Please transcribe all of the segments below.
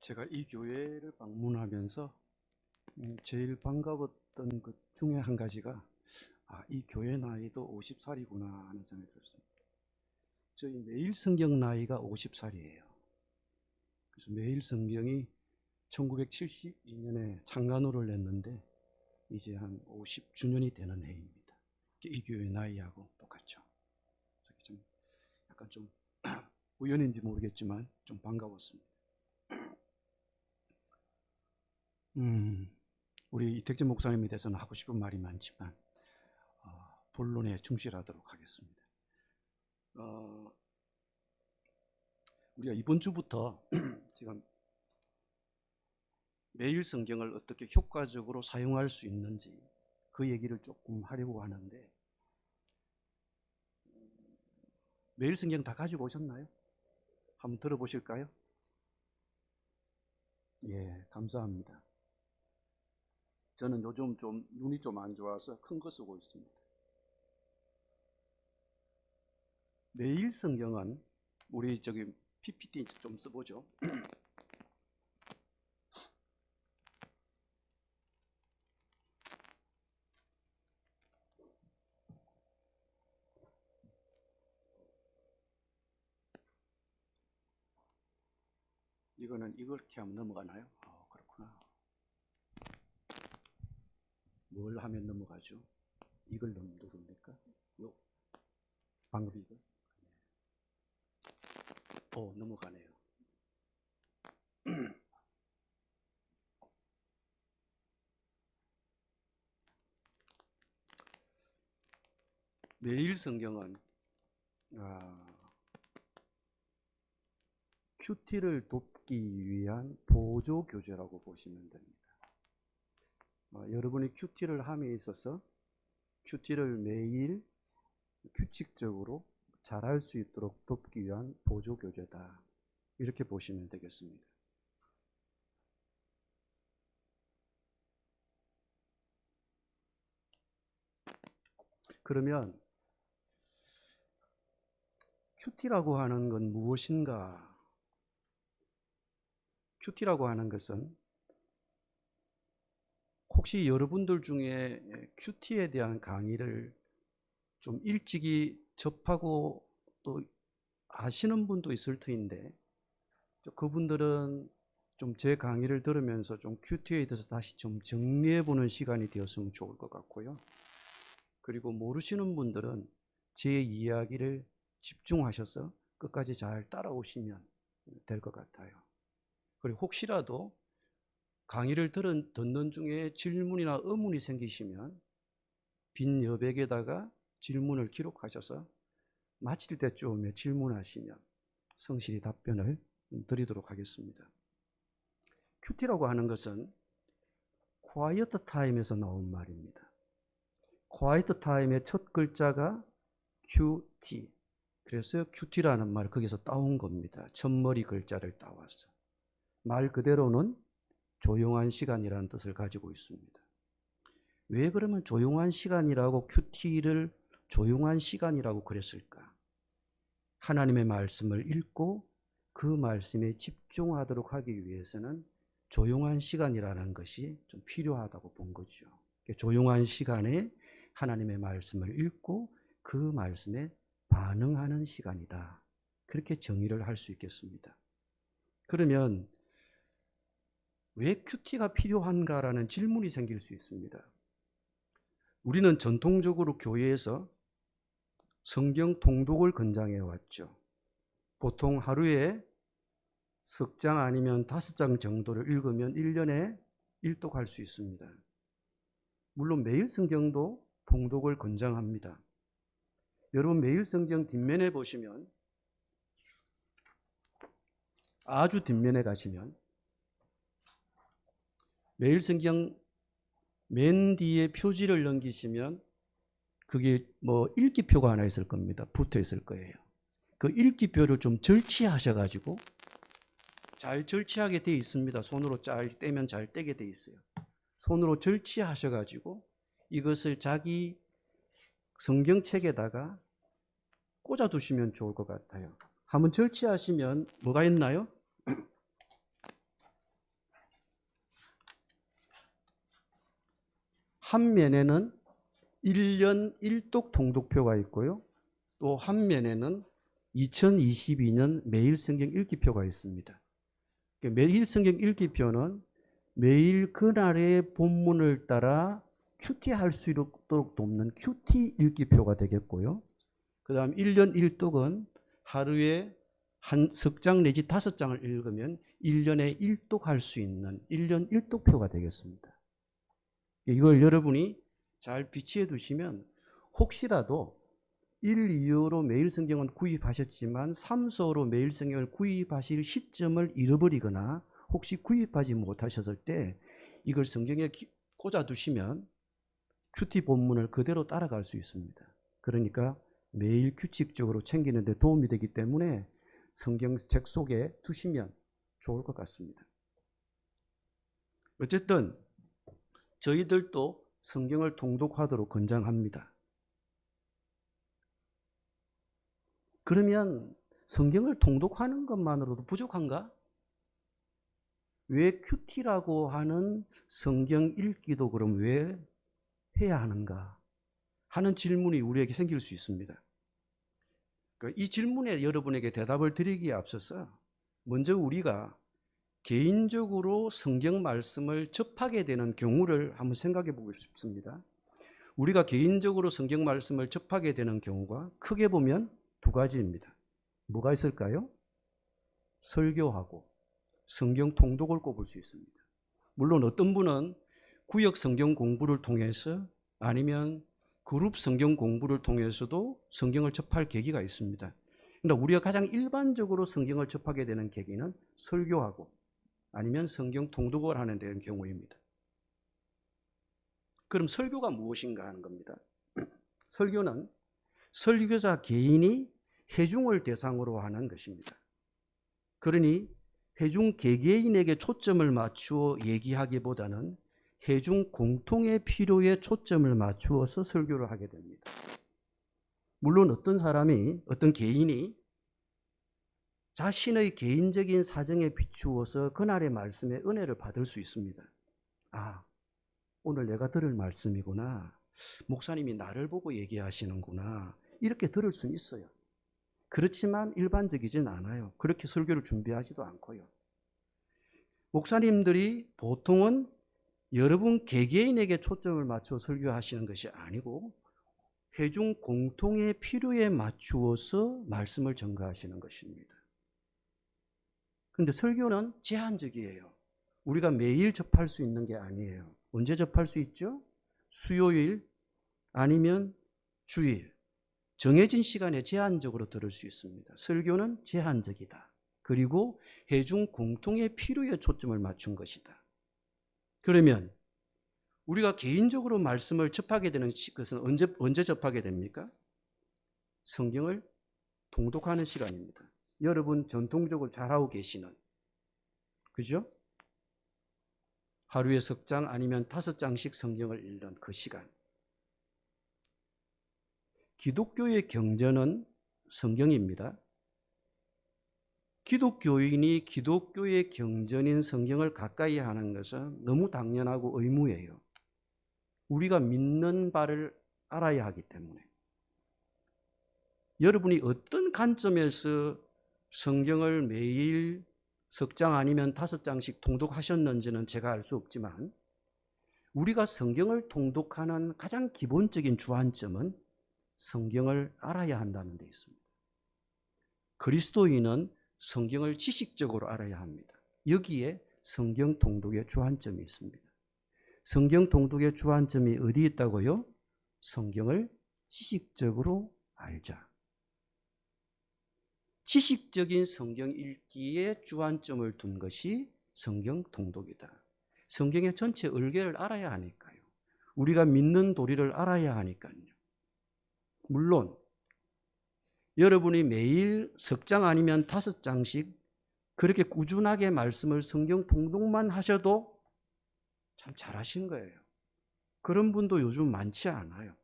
제가 이 교회를 방문하면서 제일 반가웠던 것 중에 한 가지가 이 교회 나이도 50살이구나 하는 생각이 들었습니다. 저희 매일 성경 나이가 50살이에요. 그래서 매일 성경이 1972년에 창간호를 냈는데 이제 한 50주년이 되는 해입니다. 이 교회 나이하고 똑같죠. 좀 약간 좀 우연인지 모르겠지만 좀 반가웠습니다. 우리 이택재 목사님에 대해서는 하고 싶은 말이 많지만 본론에 충실하도록 하겠습니다. 우리가 이번 주부터 지금 매일 성경을 어떻게 효과적으로 사용할 수 있는지 그 얘기를 조금 하려고 하는데, 매일 성경 다 가지고 오셨나요? 한번 들어보실까요? 예, 감사합니다. 저는 요즘 좀 눈이 좀 안 좋아서 큰 거 쓰고 있습니다. 매일 성경은 우리 저기 PPT 좀 써보죠. 이거는 이렇게 하면 넘어가나요? 그렇구나. 뭘 하면 넘어가죠? 이걸 누릅니까? 방금 이거? 넘어가네요. 매일 성경은 큐티를 돕기 위한 보조 교재라고 보시면 됩니다. 여러분이 큐티를 함에 있어서 큐티를 매일 규칙적으로 잘할 수 있도록 돕기 위한 보조 교재다, 이렇게 보시면 되겠습니다. 그러면 큐티라고 하는 건 무엇인가? 큐티라고 하는 것은 혹시 여러분들 중에 큐티에 대한 강의를 좀 일찍이 접하고 또 아시는 분도 있을 터인데, 그분들은 좀 제 강의를 들으면서 좀 큐티에 대해서 다시 좀 정리해 보는 시간이 되었으면 좋을 것 같고요. 그리고 모르시는 분들은 제 이야기를 집중하셔서 끝까지 잘 따라오시면 될 것 같아요. 그리고 혹시라도 강의를 듣는 중에 질문이나 의문이 생기시면 빈 여백에다가 질문을 기록하셔서 마칠 때쯤에 질문하시면 성실히 답변을 드리도록 하겠습니다. 큐티라고 하는 것은 quiet time에서 나온 말입니다. quiet time의 첫 글자가 QT, 그래서 큐티라는 말 거기서 따온 겁니다. 첫머리 글자를 따와서. 말 그대로는 조용한 시간이라는 뜻을 가지고 있습니다. 왜 그러면 조용한 시간이라고 큐티를 조용한 시간이라고 그랬을까? 하나님의 말씀을 읽고 그 말씀에 집중하도록 하기 위해서는 조용한 시간이라는 것이 좀 필요하다고 본 거죠. 조용한 시간에 하나님의 말씀을 읽고 그 말씀에 반응하는 시간이다, 그렇게 정의를 할 수 있겠습니다. 그러면 왜 큐티가 필요한가라는 질문이 생길 수 있습니다. 우리는 전통적으로 교회에서 성경 통독을 권장해 왔죠. 보통 하루에 석 장 아니면 5장 정도를 읽으면 1년에 일독할 수 있습니다. 물론 매일 성경도 통독을 권장합니다. 여러분 매일 성경 뒷면에 보시면, 아주 뒷면에 가시면 매일 성경 맨 뒤에 표지를 넘기시면 그게 읽기표가 하나 있을 겁니다. 붙어 있을 거예요. 그 읽기표를 좀 절치하셔가지고, 잘 절치하게 돼 있습니다. 손으로 잘 떼면 잘 떼게 돼 있어요. 손으로 절치하셔가지고 이것을 자기 성경책에다가 꽂아두시면 좋을 것 같아요. 한번 절치하시면 뭐가 있나요? 한 면에는 1년 1독 통독표가 있고요. 또 한 면에는 2022년 매일 성경 읽기표가 있습니다. 매일 성경 읽기표는 매일 그날의 본문을 따라 큐티할 수 있도록 돕는 큐티 읽기표가 되겠고요. 그 다음 1년 1독은 하루에 한 석 장 내지 5장을 읽으면 1년에 1독 할 수 있는 1년 1독표가 되겠습니다. 이걸 여러분이 잘 비치해 두시면 혹시라도 1, 2호로 매일 성경은 구입하셨지만 3, 4호로 매일 성경을 구입하실 시점을 잃어버리거나 혹시 구입하지 못하셨을 때 이걸 성경에 꽂아 두시면 큐티 본문을 그대로 따라갈 수 있습니다. 그러니까 매일 규칙적으로 챙기는 데 도움이 되기 때문에 성경책 속에 두시면 좋을 것 같습니다. 어쨌든 저희들도 성경을 통독하도록 권장합니다. 그러면 성경을 통독하는 것만으로도 부족한가? 왜 큐티라고 하는 성경 읽기도 그럼 왜 해야 하는가? 하는 질문이 우리에게 생길 수 있습니다. 이 질문에 여러분에게 대답을 드리기에 앞서서 먼저 우리가 개인적으로 성경 말씀을 접하게 되는 경우를 한번 생각해 보고 싶습니다. 우리가 개인적으로 성경 말씀을 접하게 되는 경우가 크게 보면 두 가지입니다. 뭐가 있을까요? 설교하고 성경 통독을 꼽을 수 있습니다. 물론 어떤 분은 구역 성경 공부를 통해서 아니면 그룹 성경 공부를 통해서도 성경을 접할 계기가 있습니다. 그러나 우리가 가장 일반적으로 성경을 접하게 되는 계기는 설교하고 아니면 성경 통독을 하는 데는 경우입니다. 그럼 설교가 무엇인가 하는 겁니다. 설교는 설교자 개인이 회중을 대상으로 하는 것입니다. 그러니 회중 개개인에게 초점을 맞추어 얘기하기보다는 회중 공통의 필요에 초점을 맞추어서 설교를 하게 됩니다. 물론 어떤 개인이 자신의 개인적인 사정에 비추어서 그날의 말씀의 은혜를 받을 수 있습니다. 아, 오늘 내가 들을 말씀이구나. 목사님이 나를 보고 얘기하시는구나. 이렇게 들을 수는 있어요. 그렇지만 일반적이진 않아요. 그렇게 설교를 준비하지도 않고요. 목사님들이 보통은 여러분 개개인에게 초점을 맞춰 설교하시는 것이 아니고 회중 공통의 필요에 맞추어서 말씀을 전가하시는 것입니다. 그런데 설교는 제한적이에요. 우리가 매일 접할 수 있는 게 아니에요. 언제 접할 수 있죠? 수요일 아니면 주일. 정해진 시간에 제한적으로 들을 수 있습니다. 설교는 제한적이다. 그리고 회중 공통의 필요에 초점을 맞춘 것이다. 그러면 우리가 개인적으로 말씀을 접하게 되는 것은 언제 접하게 됩니까? 성경을 통독하는 시간입니다. 여러분 전통적으로 잘하고 계시는, 그죠? 하루에 석 장 아니면 5장씩 성경을 읽는 그 시간. 기독교의 경전은 성경입니다. 기독교인이 기독교의 경전인 성경을 가까이 하는 것은 너무 당연하고 의무예요. 우리가 믿는 바를 알아야 하기 때문에. 여러분이 어떤 관점에서 성경을 매일 석 장 아니면 5장씩 통독하셨는지는 제가 알 수 없지만 우리가 성경을 통독하는 가장 기본적인 주안점은 성경을 알아야 한다는 데 있습니다. 그리스도인은 성경을 지식적으로 알아야 합니다. 여기에 성경 통독의 주안점이 있습니다. 성경 통독의 주안점이 어디 있다고요? 성경을 지식적으로 알자. 지식적인 성경 읽기에 주안점을 둔 것이 성경 통독이다. 성경의 전체 얼개를 알아야 하니까요. 우리가 믿는 도리를 알아야 하니까요. 물론 여러분이 매일 석 장 아니면 5장씩 그렇게 꾸준하게 말씀을 성경 통독만 하셔도 참 잘하신 거예요. 그런 분도 요즘 많지 않아요.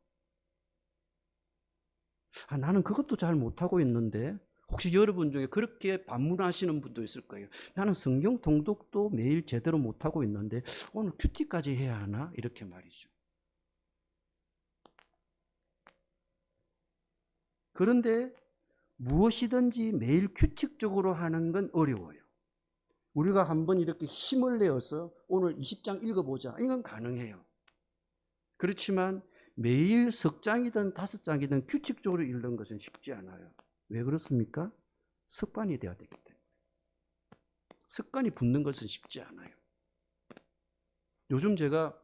나는 그것도 잘 못하고 있는데, 혹시 여러분 중에 그렇게 반문하시는 분도 있을 거예요. 나는 성경 통독도 매일 제대로 못하고 있는데 오늘 큐티까지 해야 하나? 이렇게 말이죠. 그런데 무엇이든지 매일 규칙적으로 하는 건 어려워요. 우리가 한번 이렇게 힘을 내어서 오늘 20장 읽어보자. 이건 가능해요. 그렇지만 매일 석 장이든 5장이든 규칙적으로 읽는 것은 쉽지 않아요. 왜 그렇습니까? 습관이 되어야 되기 때문에. 습관이 붙는 것은 쉽지 않아요. 요즘 제가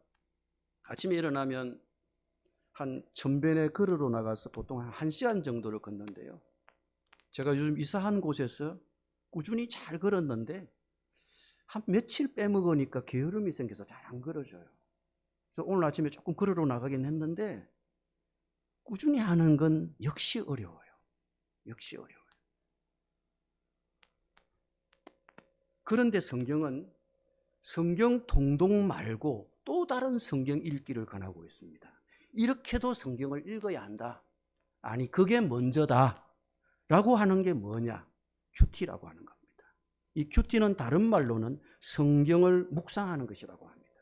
아침에 일어나면 한 전변에 걸으러 나가서 보통 한 1시간 정도를 걷는데요. 제가 요즘 이사한 곳에서 꾸준히 잘 걸었는데 한 며칠 빼먹으니까 게으름이 생겨서 잘 안 걸어져요. 그래서 오늘 아침에 조금 걸으러 나가긴 했는데 꾸준히 하는 건 역시 어려워요. 역시 어려워요. 그런데 성경은 성경 통독 말고 또 다른 성경 읽기를 권하고 있습니다. 이렇게도 성경을 읽어야 한다. 아니, 그게 먼저다. 라고 하는 게 뭐냐? 큐티라고 하는 겁니다. 이 큐티는 다른 말로는 성경을 묵상하는 것이라고 합니다.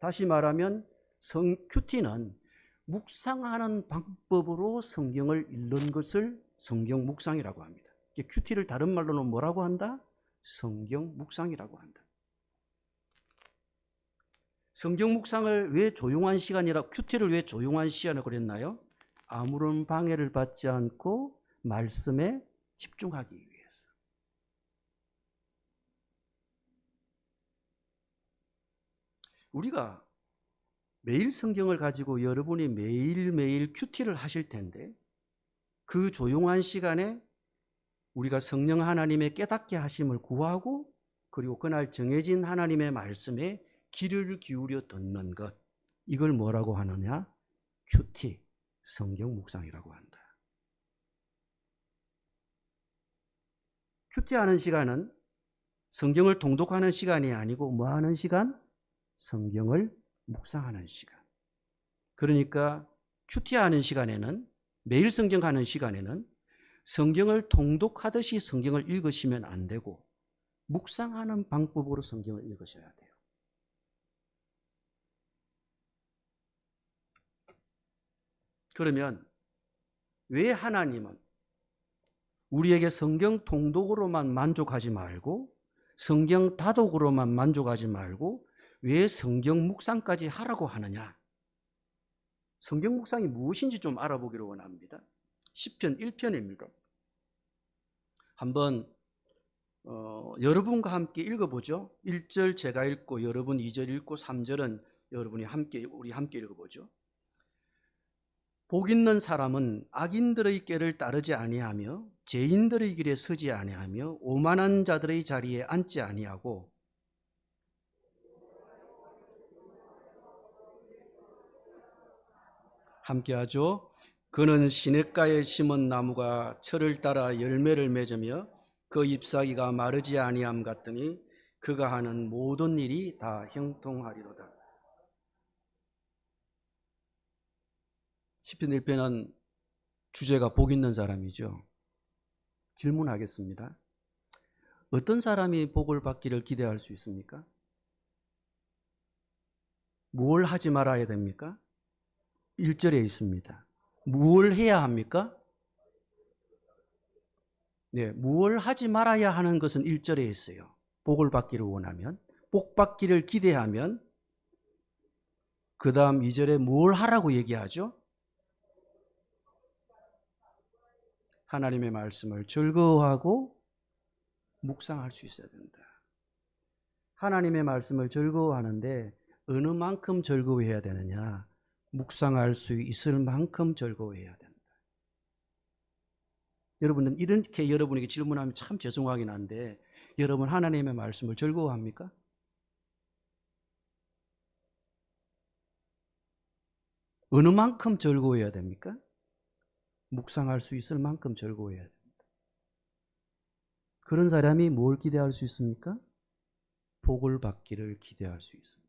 다시 말하면 큐티는 묵상하는 방법으로 성경을 읽는 것을 성경 묵상이라고 합니다. 큐티를 다른 말로는 뭐라고 한다? 성경 묵상이라고 한다. 성경 묵상을 왜 조용한 시간이라, 큐티를 왜 조용한 시간을 그랬나요? 아무런 방해를 받지 않고 말씀에 집중하기 위해서. 우리가 매일 성경을 가지고 여러분이 매일매일 큐티를 하실 텐데 그 조용한 시간에 우리가 성령 하나님의 깨닫게 하심을 구하고 그리고 그날 정해진 하나님의 말씀에 귀를 기울여 듣는 것, 이걸 뭐라고 하느냐? 큐티, 성경 묵상이라고 한다. 큐티하는 시간은 성경을 통독하는 시간이 아니고 뭐 하는 시간? 성경을 묵상하는 시간. 그러니까 큐티하는 시간에는, 매일 성경 하는 시간에는 성경을 통독하듯이 성경을 읽으시면 안 되고 묵상하는 방법으로 성경을 읽으셔야 돼요. 그러면 왜 하나님은 우리에게 성경 통독으로만 만족하지 말고 성경 다독으로만 만족하지 말고 왜 성경 묵상까지 하라고 하느냐? 성경 묵상이 무엇인지 좀 알아보기를 원합니다. 시편 1편입니다. 한번 여러분과 함께 읽어보죠. 1절 제가 읽고 여러분 2절 읽고 3절은 여러분이 우리 함께 읽어보죠. 복 있는 사람은 악인들의 꾀를 따르지 아니하며 죄인들의 길에 서지 아니하며 오만한 자들의 자리에 앉지 아니하고 함께하죠. 그는 시냇가에 심은 나무가 철을 따라 열매를 맺으며 그 잎사귀가 마르지 아니함 같더니 그가 하는 모든 일이 다 형통하리로다. 시편 1편은 주제가 복 있는 사람이죠. 질문하겠습니다. 어떤 사람이 복을 받기를 기대할 수 있습니까? 뭘 하지 말아야 됩니까? 1절에 있습니다. 무엇을 해야 합니까? 네, 무엇을 하지 말아야 하는 것은 1절에 있어요. 복을 받기를 원하면, 복 받기를 기대하면 그 다음 2절에 뭘 하라고 얘기하죠? 하나님의 말씀을 즐거워하고 묵상할 수 있어야 된다. 하나님의 말씀을 즐거워하는데 어느 만큼 즐거워해야 되느냐? 묵상할 수 있을 만큼 즐거워해야 된다. 여러분은 이렇게 여러분에게 질문하면 참 죄송하긴 한데 여러분 하나님의 말씀을 즐거워합니까? 어느 만큼 즐거워해야 됩니까? 묵상할 수 있을 만큼 즐거워해야 됩니다. 그런 사람이 뭘 기대할 수 있습니까? 복을 받기를 기대할 수 있습니다.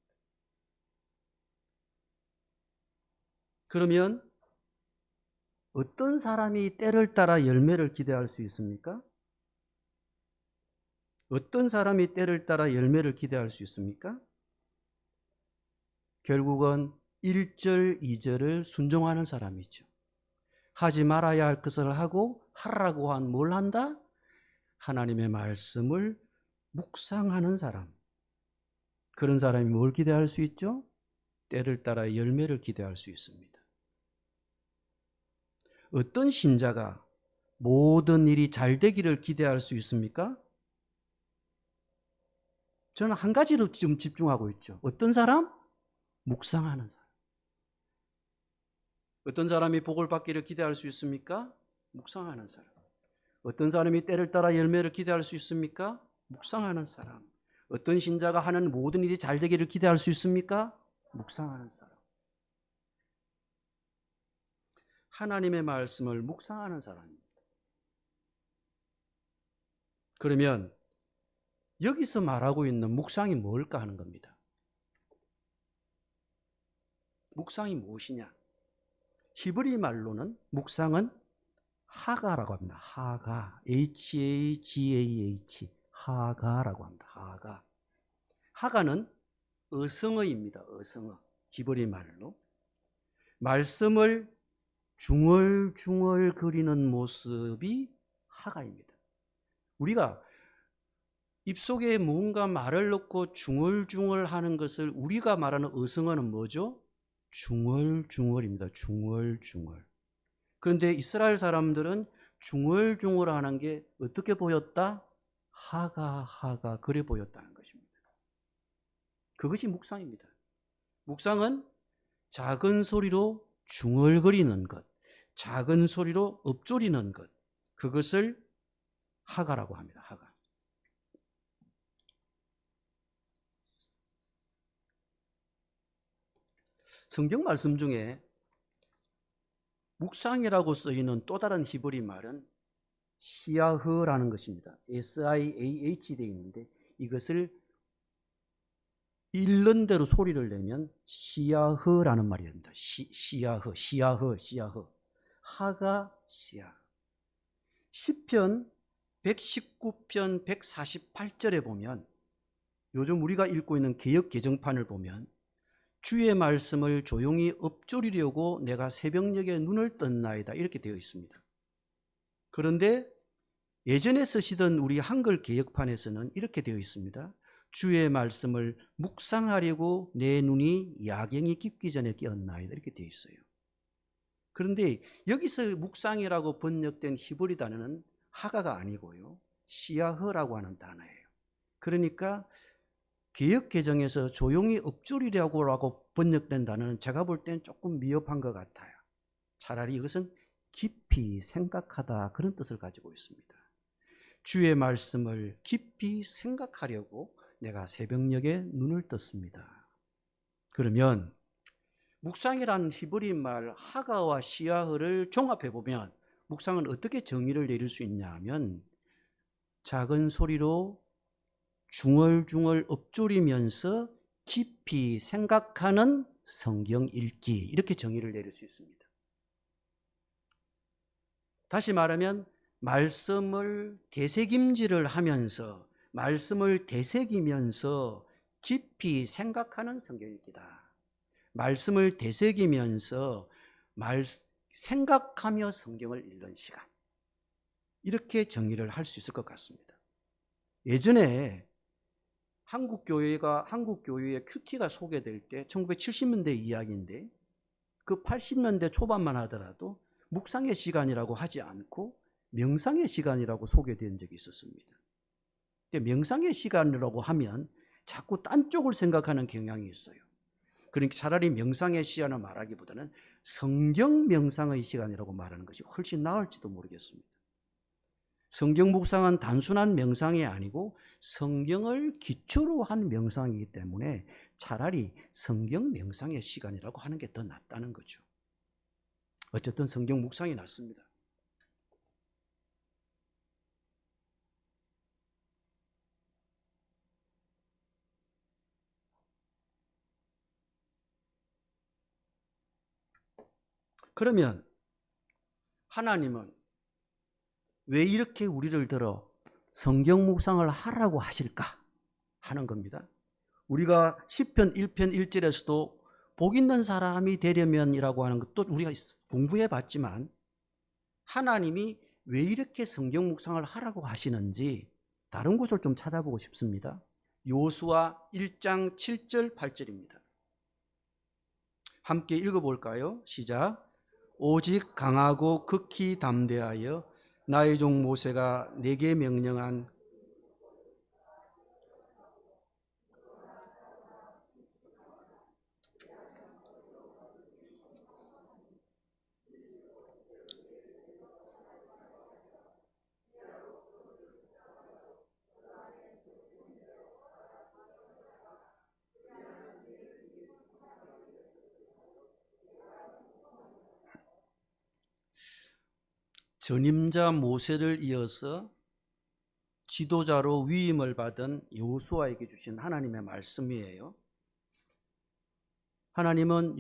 그러면 어떤 사람이 때를 따라 열매를 기대할 수 있습니까? 어떤 사람이 때를 따라 열매를 기대할 수 있습니까? 결국은 1절, 2절을 순종하는 사람이죠. 하지 말아야 할 것을 하고 하라고 한 뭘 한다? 하나님의 말씀을 묵상하는 사람. 그런 사람이 뭘 기대할 수 있죠? 때를 따라 열매를 기대할 수 있습니다. 어떤 신자가 모든 일이 잘 되기를 기대할 수 있습니까? 저는 한 가지로 지금 집중하고 있죠. 어떤 사람? 묵상하는 사람. 어떤 사람이 복을 받기를 기대할 수 있습니까? 묵상하는 사람. 어떤 사람이 때를 따라 열매를 기대할 수 있습니까? 묵상하는 사람. 어떤 신자가 하는 모든 일이 잘 되기를 기대할 수 있습니까? 묵상하는 사람. 하나님의 말씀을 묵상하는 사람입니다. 그러면 여기서 말하고 있는 묵상이 뭘까 하는 겁니다. 묵상이 무엇이냐? 히브리 말로는 묵상은 하가라고 합니다. 하가, H-A-G-A-H, 하가라고 합니다. 하가. 하가는 어성어입니다. 어성어. 히브리 말로. 말씀을 중얼중얼 그리는 모습이 하가입니다. 우리가 입속에 뭔가 말을 넣고 중얼중얼 하는 것을 우리가 말하는 어성어는 뭐죠? 중얼중얼입니다. 중얼중얼. 그런데 이스라엘 사람들은 중얼중얼 하는 게 어떻게 보였다? 하가 그래 보였다는 것입니다. 그것이 묵상입니다. 묵상은 작은 소리로 중얼거리는 것, 작은 소리로 읊조리는 것, 그것을 하가라고 합니다. 하가. 성경 말씀 중에 묵상이라고 쓰이는 또 다른 히브리 말은 시야흐라는 것입니다. S-I-A-H 되어 있는데 이것을 읽는 대로 소리를 내면 시야흐라는 말이 됩니다. 시야흐. 하가 시야흐. 시편 119편 148절에 보면 요즘 우리가 읽고 있는 개역 개정판을 보면 주의 말씀을 조용히 읊조리려고 내가 새벽녘에 눈을 떴나이다 이렇게 되어 있습니다. 그런데 예전에 쓰시던 우리 한글 개역판에서는 이렇게 되어 있습니다. 주의 말씀을 묵상하려고 내 눈이 야경이 깊기 전에 깨었나이다 이렇게 되어 있어요. 그런데 여기서 묵상이라고 번역된 히브리 단어는 하가가 아니고요. 시야흐라고 하는 단어예요. 그러니까 개역 개정에서 조용히 읊조리려고 번역된 단어는 제가 볼 때는 조금 미흡한 것 같아요. 차라리 이것은 깊이 생각하다 그런 뜻을 가지고 있습니다. 주의 말씀을 깊이 생각하려고 내가 새벽녘에 눈을 떴습니다. 그러면 묵상이라는 히브리 말 하가와 시야흐를 종합해 보면 묵상은 어떻게 정의를 내릴 수 있냐 하면 작은 소리로 중얼중얼 읊조리면서 깊이 생각하는 성경 읽기 이렇게 정의를 내릴 수 있습니다. 다시 말하면 말씀을 되새김질을 하면서 말씀을 되새기면서 깊이 생각하는 성경 읽기다. 말씀을 되새기면서 생각하며 성경을 읽는 시간 이렇게 정의를 할 수 있을 것 같습니다. 예전에 한국 교회의 큐티가 소개될 때 1970년대 이야기인데 그 80년대 초반만 하더라도 묵상의 시간이라고 하지 않고 명상의 시간이라고 소개된 적이 있었습니다. 근데 명상의 시간이라고 하면 자꾸 딴 쪽을 생각하는 경향이 있어요. 그러니까 차라리 명상의 시간을 말하기보다는 성경 명상의 시간이라고 말하는 것이 훨씬 나을지도 모르겠습니다. 성경 묵상은 단순한 명상이 아니고 성경을 기초로 한 명상이기 때문에 차라리 성경 명상의 시간이라고 하는 게 더 낫다는 거죠. 어쨌든 성경 묵상이 낫습니다. 그러면 하나님은 왜 이렇게 우리를 들어 성경 묵상을 하라고 하실까 하는 겁니다. 우리가 시편 1편 1절에서도 복 있는 사람이 되려면이라고 하는 것도 우리가 공부해 봤지만 하나님이 왜 이렇게 성경 묵상을 하라고 하시는지 다른 곳을 좀 찾아보고 싶습니다. 요수아 1장 7절 8절입니다. 함께 읽어볼까요? 시작. 오직 강하고 극히 담대하여 나의 종 모세가 내게 명령한 전임자 모세를 이어서 지도자로 위임을 받은 요수아에게 주신 하나님의 말씀이에요. 하나님은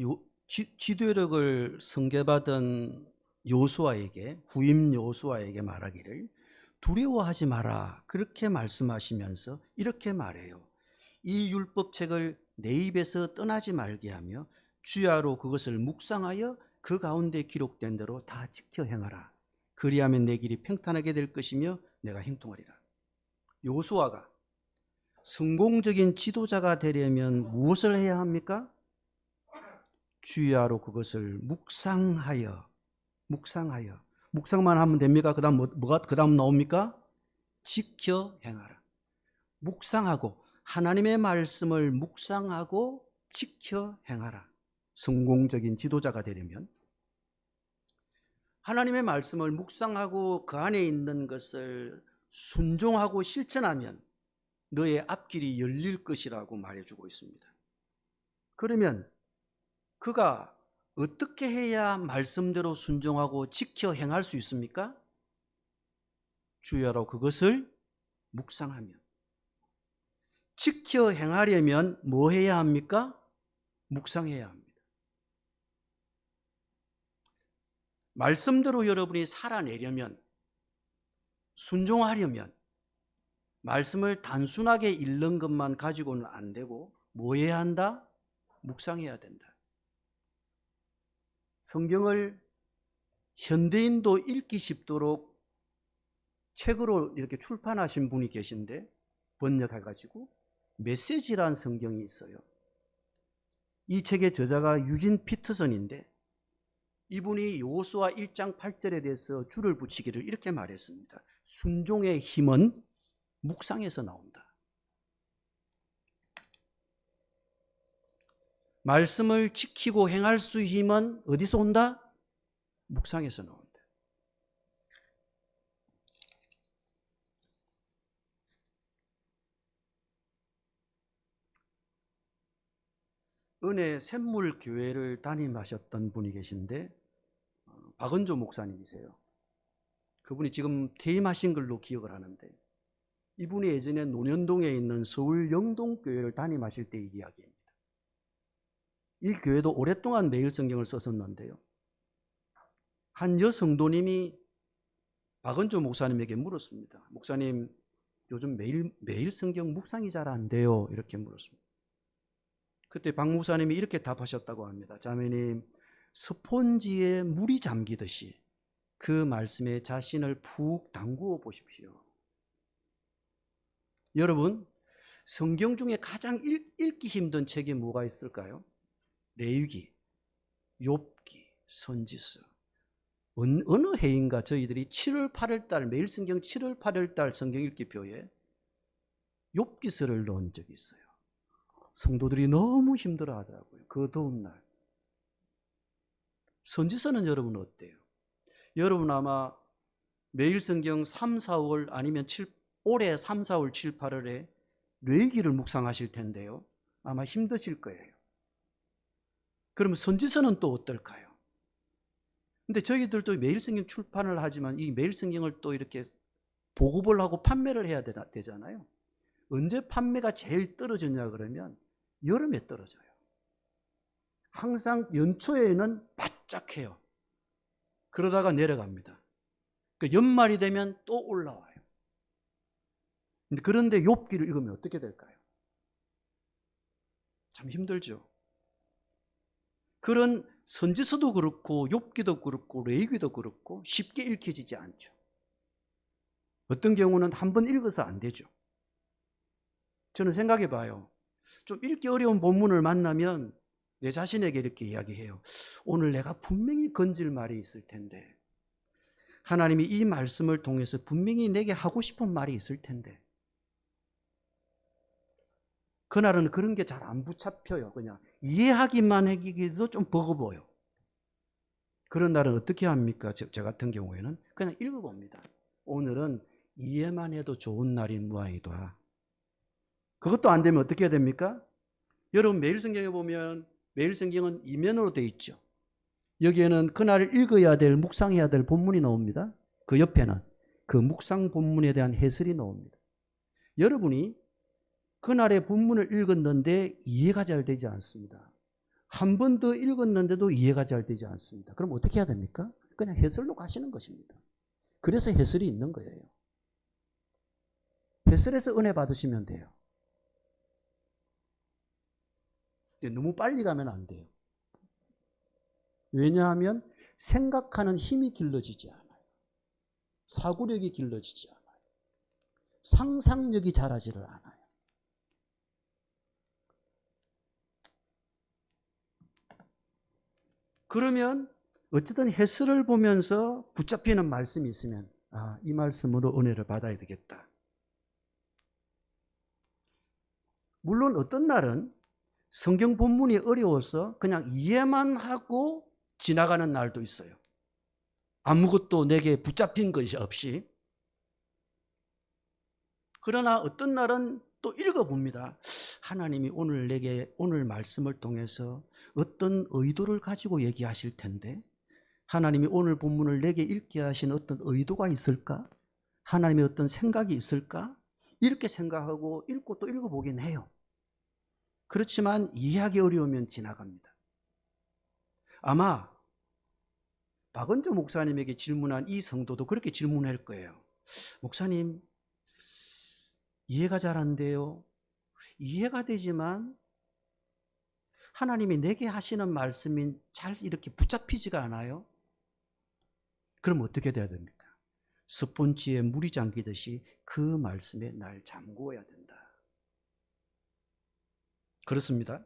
지도력을 선계받은 요수아에게, 후임 요수아에게 말하기를 두려워하지 마라 그렇게 말씀하시면서 이렇게 말해요. 이 율법책을 내 입에서 떠나지 말게 하며 주야로 그것을 묵상하여 그 가운데 기록된 대로 다 지켜 행하라. 그리하면 내 길이 평탄하게 될 것이며 내가 형통하리라. 요수아가 성공적인 지도자가 되려면 무엇을 해야 합니까? 주야로 그것을 묵상하여. 묵상만 하면 됩니까? 그 다음 뭐가 그 다음 나옵니까? 지켜 행하라. 묵상하고 하나님의 말씀을 묵상하고 지켜 행하라. 성공적인 지도자가 되려면 하나님의 말씀을 묵상하고 그 안에 있는 것을 순종하고 실천하면 너의 앞길이 열릴 것이라고 말해주고 있습니다. 그러면 그가 어떻게 해야 말씀대로 순종하고 지켜 행할 수 있습니까? 주야로 그것을 묵상하며. 지켜 행하려면 뭐 해야 합니까? 묵상해야 합니다. 말씀대로 여러분이 살아내려면, 순종하려면 말씀을 단순하게 읽는 것만 가지고는 안 되고 뭐 해야 한다? 묵상해야 된다. 성경을 현대인도 읽기 쉽도록 책으로 이렇게 출판하신 분이 계신데 번역해가지고 메시지란 성경이 있어요. 이 책의 저자가 유진 피터슨인데 이분이 요수아 1장 8절에 대해서 줄을 붙이기를 이렇게 말했습니다. 순종의 힘은 묵상에서 나온다. 말씀을 지키고 행할 수 있는 힘은 어디서 온다? 묵상에서 나온다. 은혜 샘물교회를 담임하셨던 분이 계신데 박은조 목사님이세요. 그분이 지금 퇴임하신 걸로 기억을 하는데 이분이 예전에 논현동에 있는 서울 영동교회를 담임하실 때의 이야기입니다. 이 교회도 오랫동안 매일 성경을 썼었는데요. 한 여성도님이 박은조 목사님에게 물었습니다. 목사님, 요즘 매일 성경 묵상이 잘 안 돼요. 이렇게 물었습니다. 그때 박 목사님이 이렇게 답하셨다고 합니다. 자매님, 스폰지에 물이 잠기듯이 그 말씀에 자신을 푹 담그어 보십시오. 여러분, 성경 중에 가장 읽기 힘든 책이 뭐가 있을까요? 레위기, 욥기, 선지서. 어느 해인가 저희들이 7월 8월 달 매일 성경 7월 8월 달 성경 읽기표에 욥기서를 넣은 적이 있어요. 성도들이 너무 힘들어 하더라고요. 그 더운 날. 선지서는 여러분 어때요? 여러분 아마 매일 성경 3, 4월 아니면 올해 3, 4월, 7, 8월에 레위기를 묵상하실 텐데요. 아마 힘드실 거예요. 그러면 선지서는 또 어떨까요? 근데 저희들도 매일 성경 출판을 하지만 이 매일 성경을 또 이렇게 보급을 하고 판매를 해야 되잖아요. 언제 판매가 제일 떨어졌냐 그러면 여름에 떨어져요. 항상 연초에는 바짝해요. 그러다가 내려갑니다. 연말이 되면 또 올라와요. 그런데 욥기를 읽으면 어떻게 될까요? 참 힘들죠. 그런 선지서도 그렇고 욥기도 그렇고 레위기도 그렇고 쉽게 읽혀지지 않죠. 어떤 경우는 한 번 읽어서 안 되죠. 저는 생각해 봐요. 좀 읽기 어려운 본문을 만나면 내 자신에게 이렇게 이야기해요. 오늘 내가 분명히 건질 말이 있을 텐데, 하나님이 이 말씀을 통해서 분명히 내게 하고 싶은 말이 있을 텐데, 그날은 그런 게 잘 안 붙잡혀요. 그냥 이해하기만 하기도 좀 버거워요. 그런 날은 어떻게 합니까? 저 같은 경우에는 그냥 읽어봅니다. 오늘은 이해만 해도 좋은 날인 모양이다. 그것도 안 되면 어떻게 해야 됩니까? 여러분 매일 성경에 보면 매일 성경은 이면으로 되어 있죠. 여기에는 그날 읽어야 될, 묵상해야 될 본문이 나옵니다. 그 옆에는 그 묵상 본문에 대한 해설이 나옵니다. 여러분이 그날의 본문을 읽었는데 이해가 잘 되지 않습니다. 한 번 더 읽었는데도 이해가 잘 되지 않습니다. 그럼 어떻게 해야 됩니까? 그냥 해설로 가시는 것입니다. 그래서 해설이 있는 거예요. 해설에서 은혜 받으시면 돼요. 너무 빨리 가면 안 돼요. 왜냐하면 생각하는 힘이 길러지지 않아요. 사고력이 길러지지 않아요. 상상력이 자라지를 않아요. 그러면 어쨌든 해설을 보면서 붙잡히는 말씀이 있으면 이 말씀으로 은혜를 받아야 되겠다. 물론 어떤 날은 성경 본문이 어려워서 그냥 이해만 하고 지나가는 날도 있어요. 아무것도 내게 붙잡힌 것이 없이. 그러나 어떤 날은 또 읽어봅니다. 하나님이 오늘 내게 오늘 말씀을 통해서 어떤 의도를 가지고 얘기하실 텐데, 하나님이 오늘 본문을 내게 읽게 하신 어떤 의도가 있을까? 하나님의 어떤 생각이 있을까? 이렇게 생각하고 읽고 또 읽어보긴 해요. 그렇지만 이해하기 어려우면 지나갑니다. 아마 박은조 목사님에게 질문한 이 성도도 그렇게 질문할 거예요. 목사님, 이해가 잘 안 돼요. 이해가 되지만 하나님이 내게 하시는 말씀이 잘 이렇게 붙잡히지가 않아요. 그럼 어떻게 돼야 됩니까? 스폰지에 물이 잠기듯이 그 말씀에 날 잠그어야 된다. 그렇습니다.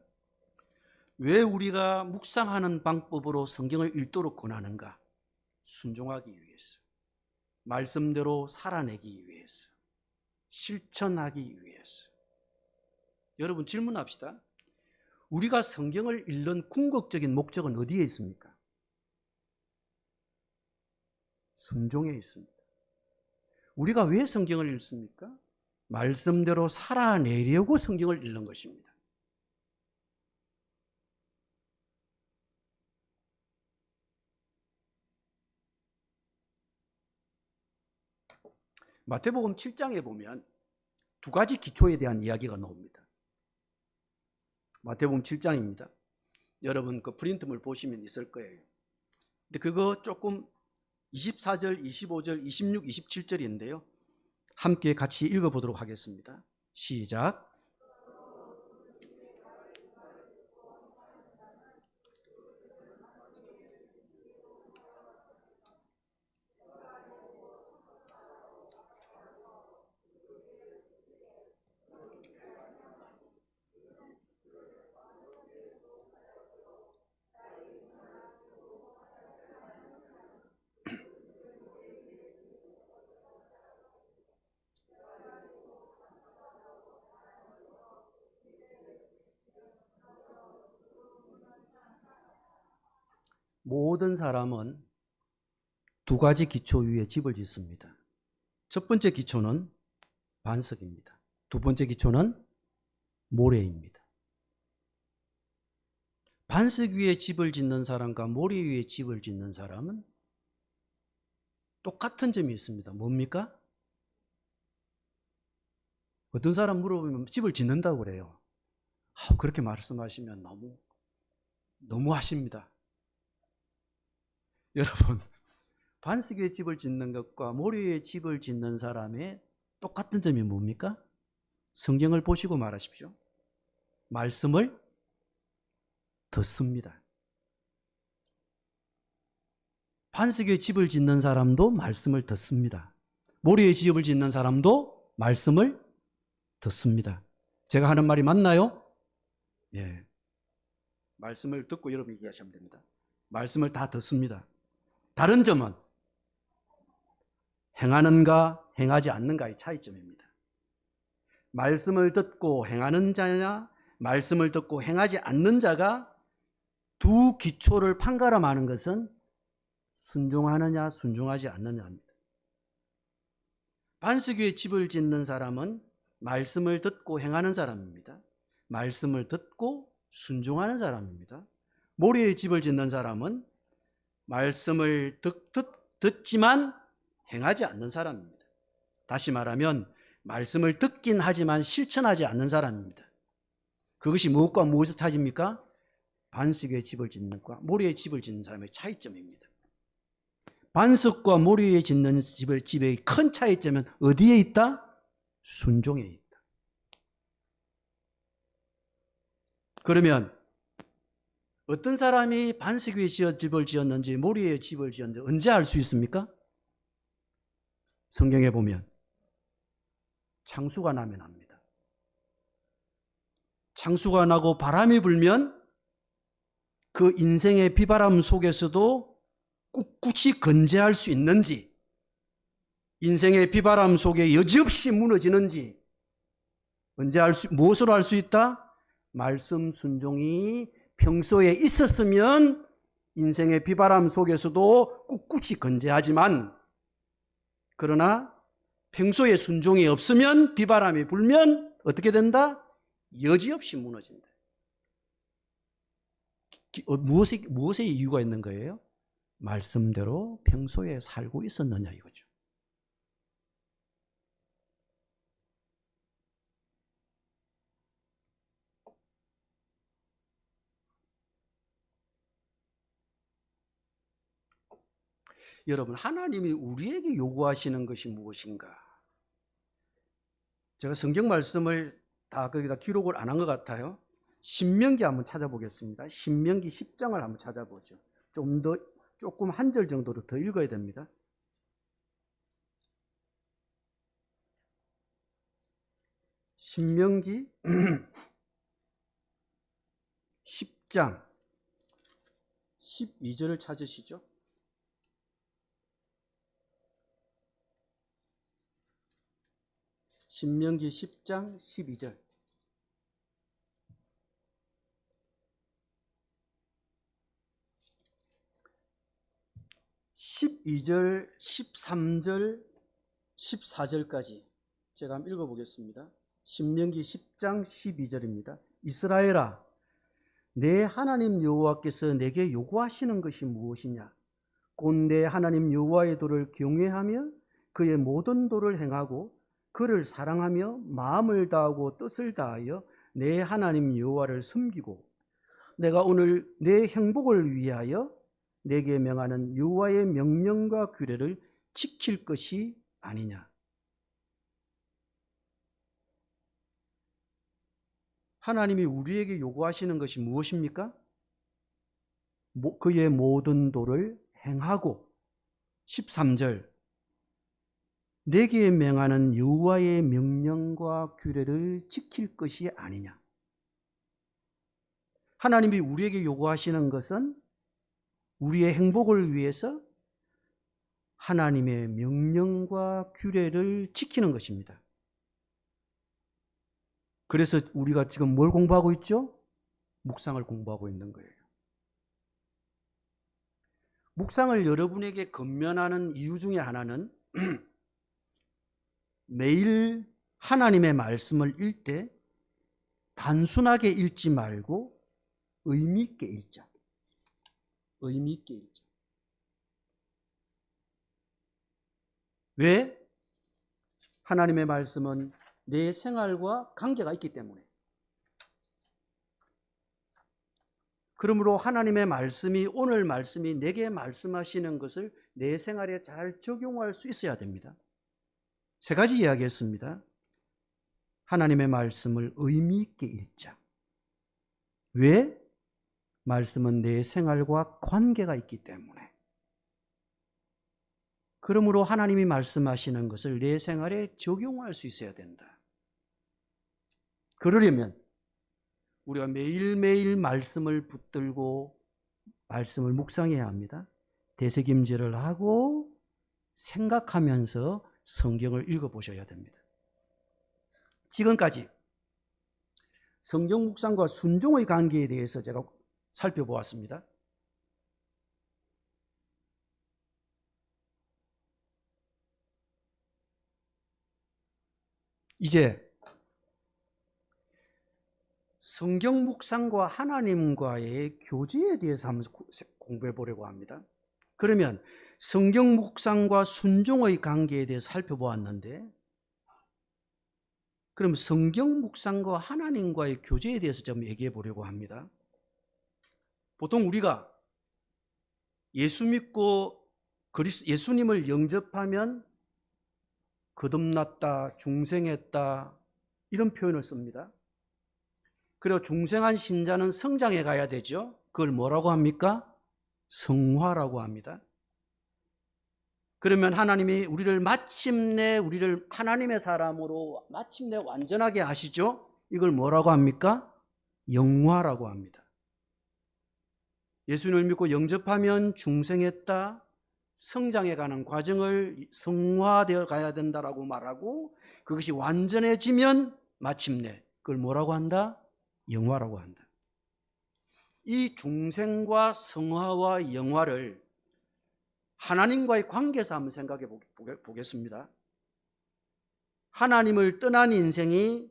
왜 우리가 묵상하는 방법으로 성경을 읽도록 권하는가? 순종하기 위해서, 말씀대로 살아내기 위해서, 실천하기 위해서. 여러분 질문합시다. 우리가 성경을 읽는 궁극적인 목적은 어디에 있습니까? 순종에 있습니다. 우리가 왜 성경을 읽습니까? 말씀대로 살아내려고 성경을 읽는 것입니다. 마태복음 7장에 보면 두 가지 기초에 대한 이야기가 나옵니다. 마태복음 7장입니다. 여러분 그 프린트물 보시면 있을 거예요. 근데 그거 조금 24절, 25절, 26, 27절인데요. 함께 같이 읽어보도록 하겠습니다. 시작. 모든 사람은 두 가지 기초 위에 집을 짓습니다. 첫 번째 기초는 반석입니다. 두 번째 기초는 모래입니다. 반석 위에 집을 짓는 사람과 모래 위에 집을 짓는 사람은 똑같은 점이 있습니다. 뭡니까? 어떤 사람 물어보면 집을 짓는다고 그래요. 그렇게 말씀하시면 너무 하십니다. 여러분, 반석 위에 집을 짓는 것과 모래 위에 집을 짓는 사람의 똑같은 점이 뭡니까? 성경을 보시고 말하십시오. 말씀을 듣습니다. 반석 위에 집을 짓는 사람도 말씀을 듣습니다. 모래 위에 집을 짓는 사람도 말씀을 듣습니다. 제가 하는 말이 맞나요? 예. 말씀을 듣고 여러분 얘기하시면 됩니다. 말씀을 다 듣습니다. 다른 점은 행하는가 행하지 않는가의 차이점입니다. 말씀을 듣고 행하는 자냐 말씀을 듣고 행하지 않는 자가 두 기초를 판가름하는 것은 순종하느냐 순종하지 않느냐입니다. 반석 위에 집을 짓는 사람은 말씀을 듣고 행하는 사람입니다. 말씀을 듣고 순종하는 사람입니다. 모래 위에 집을 짓는 사람은 말씀을 듣지만 행하지 않는 사람입니다. 다시 말하면 말씀을 듣긴 하지만 실천하지 않는 사람입니다. 그것이 무엇과 무엇의 차이입니까? 반석 위에 집을 짓는 것과 모래 위에 집을 짓는 사람의 차이점입니다. 반석과 모래 위에 짓는 집의 큰 차이점은 어디에 있다? 순종에 있다. 그러면 어떤 사람이 반석 위에 집을 지었는지 모래 위에 집을 지었는지 언제 알 수 있습니까? 성경에 보면 창수가 나면 압니다. 창수가 나고 바람이 불면 그 인생의 비바람 속에서도 꿋꿋이 건재할 수 있는지, 인생의 비바람 속에 여지없이 무너지는지 언제 무엇으로 알 수 있다? 말씀 순종이 평소에 있었으면 인생의 비바람 속에서도 꿋꿋이 건재하지만, 그러나 평소에 순종이 없으면 비바람이 불면 어떻게 된다? 여지없이 무너진다. 무엇의 이유가 있는 거예요? 말씀대로 평소에 살고 있었느냐 이거죠. 여러분, 하나님이 우리에게 요구하시는 것이 무엇인가? 제가 성경 말씀을 다 거기다 기록을 안 한 것 같아요. 신명기 한번 찾아보겠습니다. 신명기 10장을 한번 찾아보죠. 조금 한 절 정도로 더 읽어야 됩니다. 신명기 10장 12절을 찾으시죠. 신명기 10장 12절. (12절) (13절) (14절까지) 제가 한번 읽어보겠습니다. 신명기 10장 12절입니다. 이스라엘아, 내 하나님 여호와께서 내게 요구하시는 것이 무엇이냐? 곧 내 하나님 여호와의 도를 경외하며 그의 모든 도를 행하고 그를 사랑하며 마음을 다하고 뜻을 다하여 내 하나님 여호와를 섬기고 내가 오늘 내 행복을 위하여 내게 명하는 여호와의 명령과 규례를 지킬 것이 아니냐. 하나님이 우리에게 요구하시는 것이 무엇입니까? 그의 모든 도를 행하고 13절 내게 명하는 여호와의 명령과 규례를 지킬 것이 아니냐. 하나님이 우리에게 요구하시는 것은 우리의 행복을 위해서 하나님의 명령과 규례를 지키는 것입니다. 그래서 우리가 지금 뭘 공부하고 있죠? 묵상을 공부하고 있는 거예요. 묵상을 여러분에게 권면하는 이유 중에 하나는 매일 하나님의 말씀을 읽을 때 단순하게 읽지 말고 의미 있게 읽자. 의미 있게 읽자. 왜? 하나님의 말씀은 내 생활과 관계가 있기 때문에. 그러므로 하나님의 말씀이, 오늘 말씀이 내게 말씀하시는 것을 내 생활에 잘 적용할 수 있어야 됩니다. 세 가지 이야기했습니다. 하나님의 말씀을 의미 있게 읽자. 왜? 말씀은 내 생활과 관계가 있기 때문에. 그러므로 하나님이 말씀하시는 것을 내 생활에 적용할 수 있어야 된다. 그러려면 우리가 매일매일 말씀을 붙들고 말씀을 묵상해야 합니다. 되새김질을 하고 생각하면서 성경을 읽어보셔야 됩니다. 지금까지 성경 묵상과 순종의 관계에 대해서 제가 살펴보았습니다. 이제 성경 묵상과 하나님과의 교제에 대해서 한번 공부해 보려고 합니다. 그러면 성경 묵상과 순종의 관계에 대해서 살펴보았는데, 그럼 성경 묵상과 하나님과의 교제에 대해서 좀 얘기해 보려고 합니다. 보통 우리가 예수 믿고 예수님을 영접하면 거듭났다, 중생했다 이런 표현을 씁니다. 그리고 중생한 신자는 성장해 가야 되죠. 그걸 뭐라고 합니까? 성화라고 합니다. 그러면 하나님이 마침내 우리를 하나님의 사람으로 마침내 완전하게 하시죠. 이걸 뭐라고 합니까? 영화라고 합니다. 예수님을 믿고 영접하면 중생했다, 성장해가는 과정을 성화되어 가야 된다라고 말하고, 그것이 완전해지면 마침내 그걸 뭐라고 한다? 영화라고 한다. 이 중생과 성화와 영화를 하나님과의 관계에서 한번 생각해 보겠습니다. 하나님을 떠난 인생이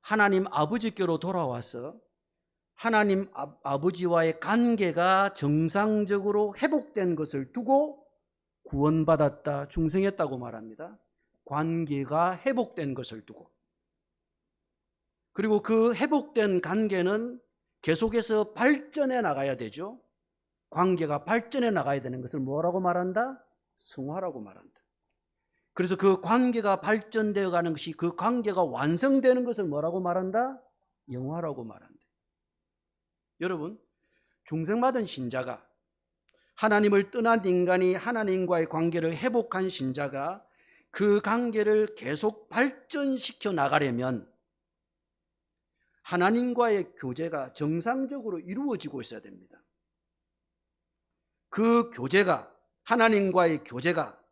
하나님 아버지께로 돌아와서 하나님 아버지와의 관계가 정상적으로 회복된 것을 두고 구원받았다, 중생했다고 말합니다. 관계가 회복된 것을 두고. 그리고 그 회복된 관계는 계속해서 발전해 나가야 되죠. 관계가 발전해 나가야 되는 것을 뭐라고 말한다? 성화라고 말한다. 그래서 그 관계가 발전되어 가는 것이, 그 관계가 완성되는 것을 뭐라고 말한다? 영화라고 말한다. 여러분, 중생받은 신자가, 하나님을 떠난 인간이 하나님과의 관계를 회복한 신자가 그 관계를 계속 발전시켜 나가려면 하나님과의 교제가 정상적으로 이루어지고 있어야 됩니다. 그 교제가, 하나님과의 교제가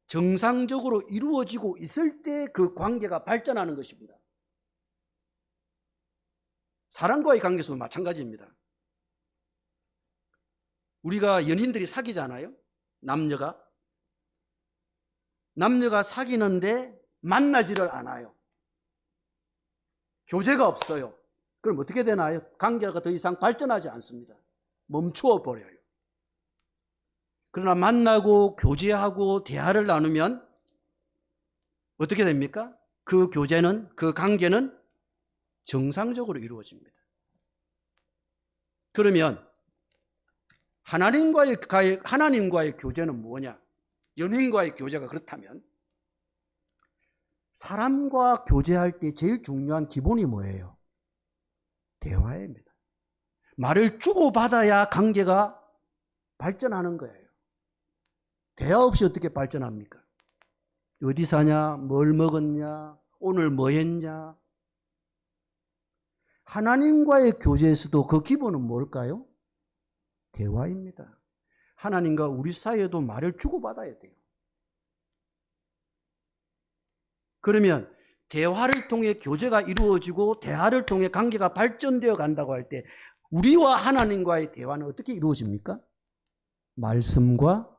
정상적으로 이루어지고 있을 때 그 관계가 발전하는 것입니다. 사람과의 관계에서도 마찬가지입니다. 우리가 연인들이 사귀잖아요. 남녀가 사귀는데 만나지를 않아요. 교제가 없어요. 그럼 어떻게 되나요? 관계가 더 이상 발전하지 않습니다. 멈추어 버려요. 그러나 만나고 교제하고 대화를 나누면 어떻게 됩니까? 그 교제는, 그 관계는 정상적으로 이루어집니다. 그러면 하나님과의 교제는 뭐냐? 연인과의 교제가 그렇다면 사람과 교제할 때 제일 중요한 기본이 뭐예요? 대화입니다. 말을 주고받아야 관계가 발전하는 거예요. 대화 없이 어떻게 발전합니까? 어디 사냐? 뭘 먹었냐? 오늘 뭐 했냐? 하나님과의 교제에서도 그 기본은 뭘까요? 대화입니다. 하나님과 우리 사이에도 말을 주고받아야 돼요. 그러면 대화를 통해 교제가 이루어지고 대화를 통해 관계가 발전되어 간다고 할 때 우리와 하나님과의 대화는 어떻게 이루어집니까? 말씀과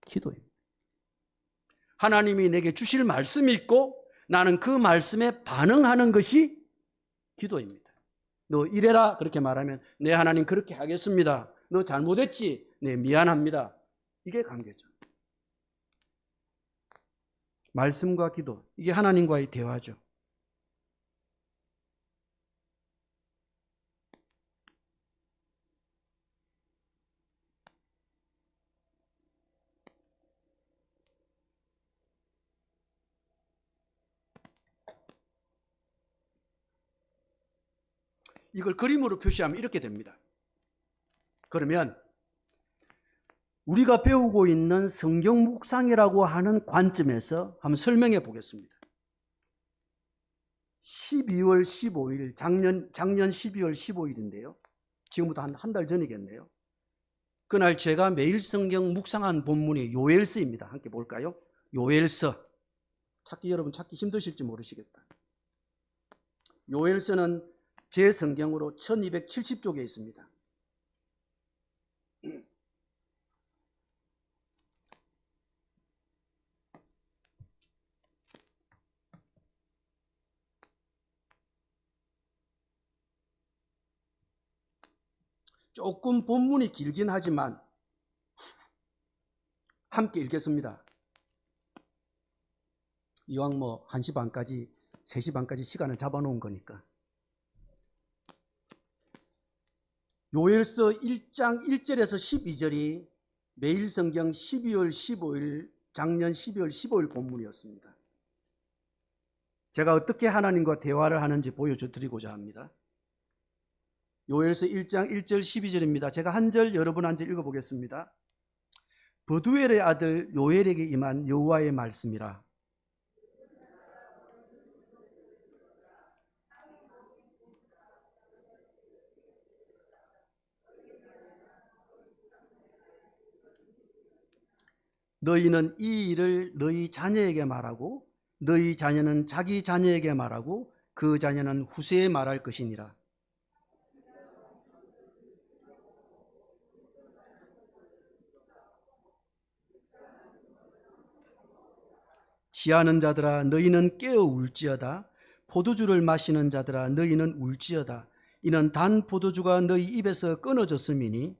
기도입니다. 하나님이 내게 주실 말씀이 있고 나는 그 말씀에 반응하는 것이 기도입니다. 너 이래라 그렇게 말하면 네 하나님 그렇게 하겠습니다. 너 잘못했지? 네 미안합니다. 이게 관계죠. 말씀과 기도, 이게 하나님과의 대화죠. 이걸 그림으로 표시하면 이렇게 됩니다. 그러면 우리가 배우고 있는 성경 묵상이라고 하는 관점에서 한번 설명해 보겠습니다. 12월 15일, 작년 12월 15일인데요. 지금부터 한 달 전이겠네요. 그날 제가 매일 성경 묵상한 본문이 요엘서입니다. 함께 볼까요? 요엘서. 여러분 찾기 힘드실지 모르시겠다. 요엘서는 제 성경으로 1270쪽에 있습니다. 조금 본문이 길긴 하지만 함께 읽겠습니다. 이왕 1시 반까지 3시 반까지 시간을 잡아놓은 거니까. 요엘서 1장 1절에서 12절이 매일 성경 12월 15일 작년 12월 15일 본문이었습니다. 제가 어떻게 하나님과 대화를 하는지 보여드리고자 합니다. 요엘서 1장 1절 12절입니다. 제가 한 절 여러분 한 절 읽어보겠습니다. 버두엘의 아들 요엘에게 임한 여호와의 말씀이라. 너희는 이 일을 너희 자녀에게 말하고 너희 자녀는 자기 자녀에게 말하고 그 자녀는 후세에 말할 것이니라. 지하는 자들아 너희는 깨어 울지어다. 포도주를 마시는 자들아 너희는 울지어다. 이는 단 포도주가 너희 입에서 끊어졌음이니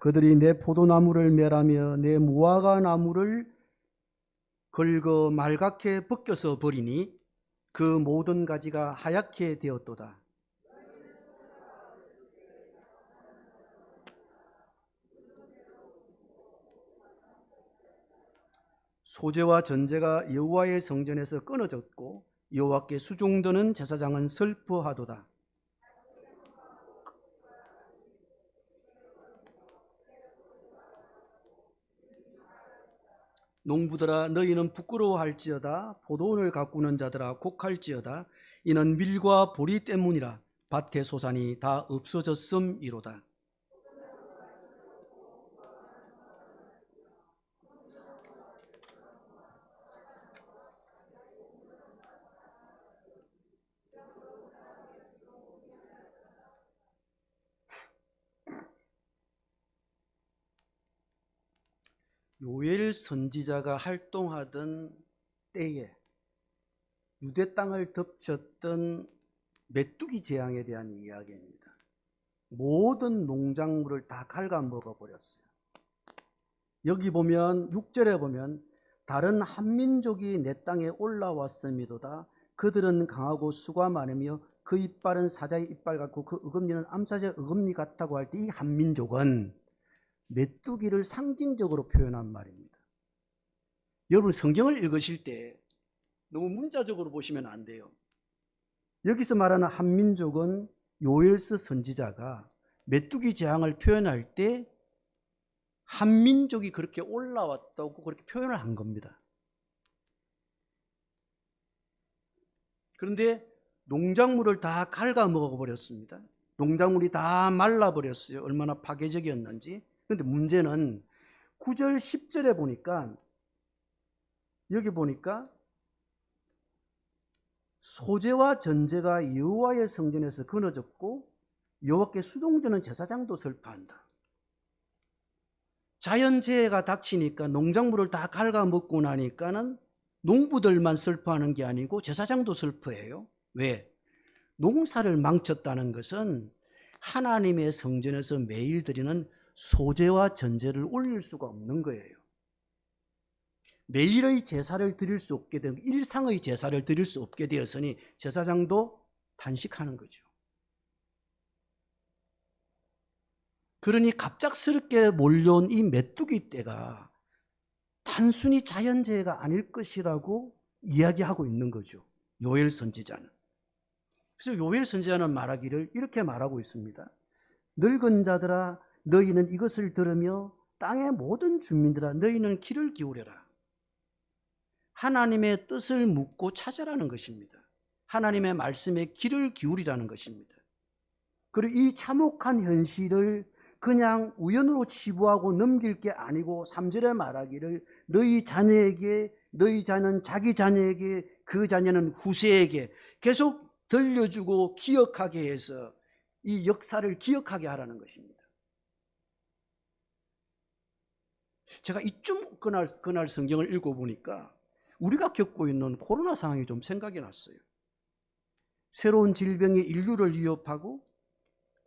그들이 내 포도나무를 멸하며 내 무화과 나무를 긁어 말갛게 벗겨서 버리니 그 모든 가지가 하얗게 되었도다. 소제와 전제가 여호와의 성전에서 끊어졌고 여호와께 수종드는 제사장은 슬퍼하도다. 농부들아 너희는 부끄러워할지어다. 포도원을 가꾸는 자들아 곡할지어다. 이는 밀과 보리 때문이라. 밭의 소산이 다 없어졌음이로다. 요엘 선지자가 활동하던 때에 유대 땅을 덮쳤던 메뚜기 재앙에 대한 이야기입니다. 모든 농작물을 다 갉아먹어 버렸어요. 여기 보면 6절에 보면 다른 한민족이 내 땅에 올라왔음이도다. 그들은 강하고 수가 많으며 그 이빨은 사자의 이빨 같고 그 어금니는 암사자의 어금니 같다고 할 때 이 한민족은 메뚜기를 상징적으로 표현한 말입니다. 여러분 성경을 읽으실 때 너무 문자적으로 보시면 안 돼요. 여기서 말하는 한민족은 요엘서 선지자가 메뚜기 재앙을 표현할 때 한민족이 그렇게 올라왔다고 그렇게 표현을 한 겁니다. 그런데 농작물을 다 갉아먹어 버렸습니다. 농작물이 다 말라버렸어요. 얼마나 파괴적이었는지. 그런데 문제는 9절 10절에 보니까 여기 보니까 소제와 전제가 여호와의 성전에서 끊어졌고 여호와께 수종드는 제사장도 슬퍼한다. 자연재해가 닥치니까 농작물을 다 갉아먹고 나니까는 농부들만 슬퍼하는 게 아니고 제사장도 슬퍼해요. 왜? 농사를 망쳤다는 것은 하나님의 성전에서 매일 드리는 소제와 전제를 올릴 수가 없는 거예요. 매일의 제사를 드릴 수 없게 되고 일상의 제사를 드릴 수 없게 되었으니 제사장도 탄식하는 거죠. 그러니 갑작스럽게 몰려온 이 메뚜기 떼가 다 단순히 자연재해가 아닐 것이라고 이야기하고 있는 거죠. 요엘 선지자는. 그래서 요엘 선지자는 말하기를 이렇게 말하고 있습니다. 늙은 자들아 너희는 이것을 들으며 땅의 모든 주민들아 너희는 귀를 기울여라. 하나님의 뜻을 묻고 찾아라는 것입니다. 하나님의 말씀에 귀를 기울이라는 것입니다. 그리고 이 참혹한 현실을 그냥 우연으로 치부하고 넘길 게 아니고 3절에 말하기를 너희 자녀에게, 너희 자녀는 자기 자녀에게, 그 자녀는 후세에게 계속 들려주고 기억하게 해서 이 역사를 기억하게 하라는 것입니다. 제가 이쯤 그날 성경을 읽어보니까 우리가 겪고 있는 코로나 상황이 좀 생각이 났어요. 새로운 질병이 인류를 위협하고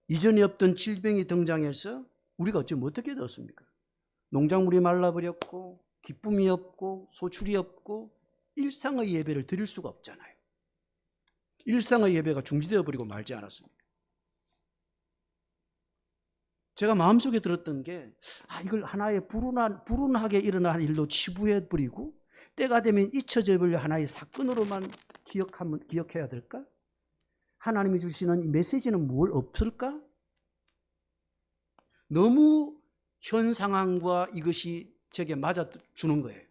이전에 없던 질병이 등장해서 우리가 어쩌면 어떻게 되었습니까? 농작물이 말라버렸고 기쁨이 없고 소출이 없고 일상의 예배를 드릴 수가 없잖아요. 일상의 예배가 중지되어 버리고 말지 않았습니까? 제가 마음속에 들었던 게 이걸 하나의 불운하게 일어난 일로 치부해버리고 때가 되면 잊혀져 버릴 하나의 사건으로만 기억해야 될까? 하나님이 주시는 이 메시지는 뭘 없을까? 너무 현 상황과 이것이 제게 맞아주는 거예요.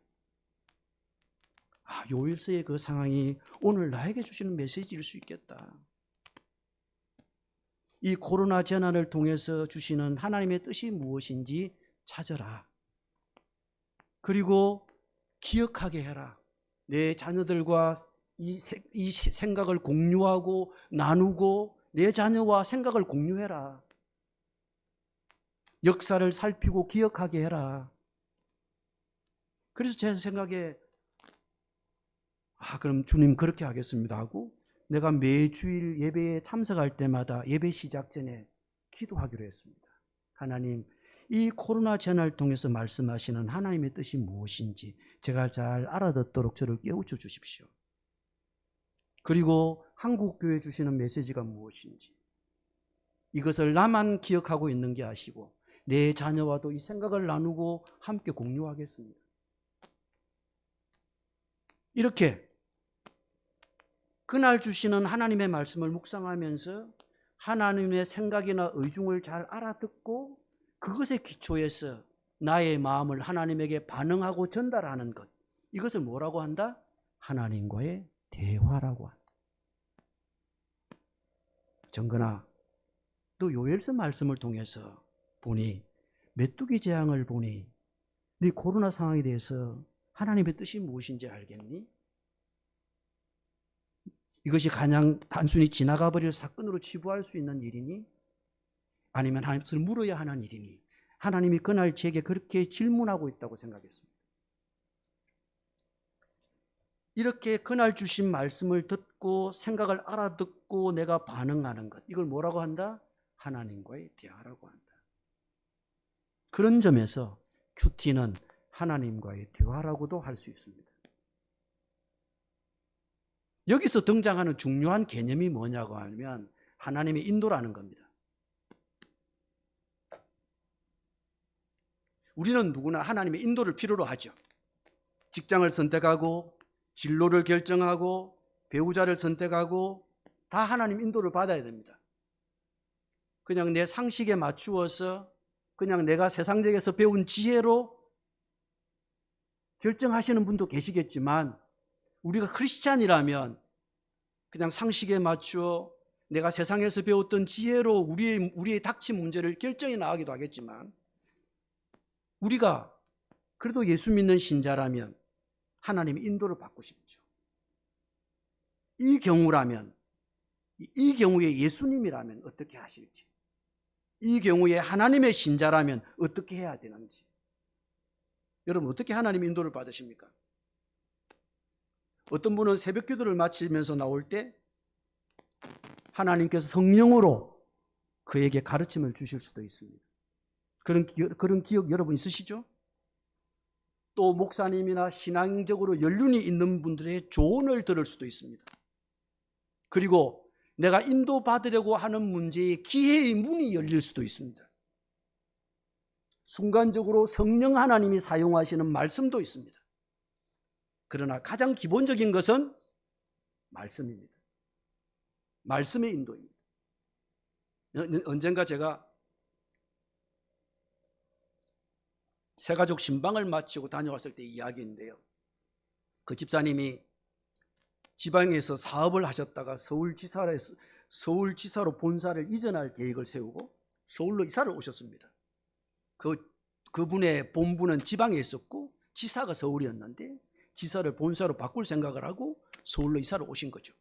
요일서의 그 상황이 오늘 나에게 주시는 메시지일 수 있겠다. 이 코로나 재난을 통해서 주시는 하나님의 뜻이 무엇인지 찾아라. 그리고 기억하게 해라. 내 자녀들과 이 생각을 공유하고 나누고 내 자녀와 생각을 공유해라. 역사를 살피고 기억하게 해라. 그래서 제 생각에 그럼 주님 그렇게 하겠습니다 하고 내가 매주일 예배에 참석할 때마다 예배 시작 전에 기도하기로 했습니다. 하나님, 이 코로나 재난을 통해서 말씀하시는 하나님의 뜻이 무엇인지 제가 잘 알아듣도록 저를 깨우쳐 주십시오. 그리고 한국교회 주시는 메시지가 무엇인지 이것을 나만 기억하고 있는 게 아니고 내 자녀와도 이 생각을 나누고 함께 공유하겠습니다. 이렇게 그날 주시는 하나님의 말씀을 묵상하면서 하나님의 생각이나 의중을 잘 알아듣고 그것에 기초해서 나의 마음을 하나님에게 반응하고 전달하는 것, 이것을 뭐라고 한다? 하나님과의 대화라고 한다. 정근아, 너 요엘서 말씀을 통해서 보니, 메뚜기 재앙을 보니 네 코로나 상황에 대해서 하나님의 뜻이 무엇인지 알겠니? 이것이 그냥 단순히 지나가 버릴 사건으로 치부할 수 있는 일이니? 아니면 하나님을 물어야 하는 일이니? 하나님이 그날 제게 그렇게 질문하고 있다고 생각했습니다. 이렇게 그날 주신 말씀을 듣고 생각을 알아듣고 내가 반응하는 것, 이걸 뭐라고 한다? 하나님과의 대화라고 한다. 그런 점에서 큐티는 하나님과의 대화라고도 할 수 있습니다. 여기서 등장하는 중요한 개념이 뭐냐고 하면 하나님의 인도라는 겁니다. 우리는 누구나 하나님의 인도를 필요로 하죠. 직장을 선택하고 진로를 결정하고 배우자를 선택하고 다 하나님 인도를 받아야 됩니다. 그냥 내 상식에 맞추어서 그냥 내가 세상적에서 배운 지혜로 결정하시는 분도 계시겠지만 우리가 크리스찬이라면 그냥 상식에 맞추어 내가 세상에서 배웠던 지혜로 우리의 닥친 문제를 결정해 나가기도 하겠지만 우리가 그래도 예수 믿는 신자라면 하나님의 인도를 받고 싶죠. 이 경우라면, 이 경우에 예수님이라면 어떻게 하실지, 이 경우에 하나님의 신자라면 어떻게 해야 되는지. 여러분 어떻게 하나님의 인도를 받으십니까? 어떤 분은 새벽 기도를 마치면서 나올 때 하나님께서 성령으로 그에게 가르침을 주실 수도 있습니다. 그런 기억 여러분 있으시죠? 또 목사님이나 신앙적으로 연륜이 있는 분들의 조언을 들을 수도 있습니다. 그리고 내가 인도받으려고 하는 문제에 기회의 문이 열릴 수도 있습니다. 순간적으로 성령 하나님이 사용하시는 말씀도 있습니다. 그러나 가장 기본적인 것은 말씀입니다. 말씀의 인도입니다. 언젠가 제가 새가족 신방을 마치고 다녀왔을 때 이야기인데요. 그 집사님이 지방에서 사업을 하셨다가 서울지사로 본사를 이전할 계획을 세우고 서울로 이사를 오셨습니다. 그분의 본부는 지방에 있었고 지사가 서울이었는데 지사를 본사로 바꿀 생각을 하고 서울로 이사를 오신 거죠.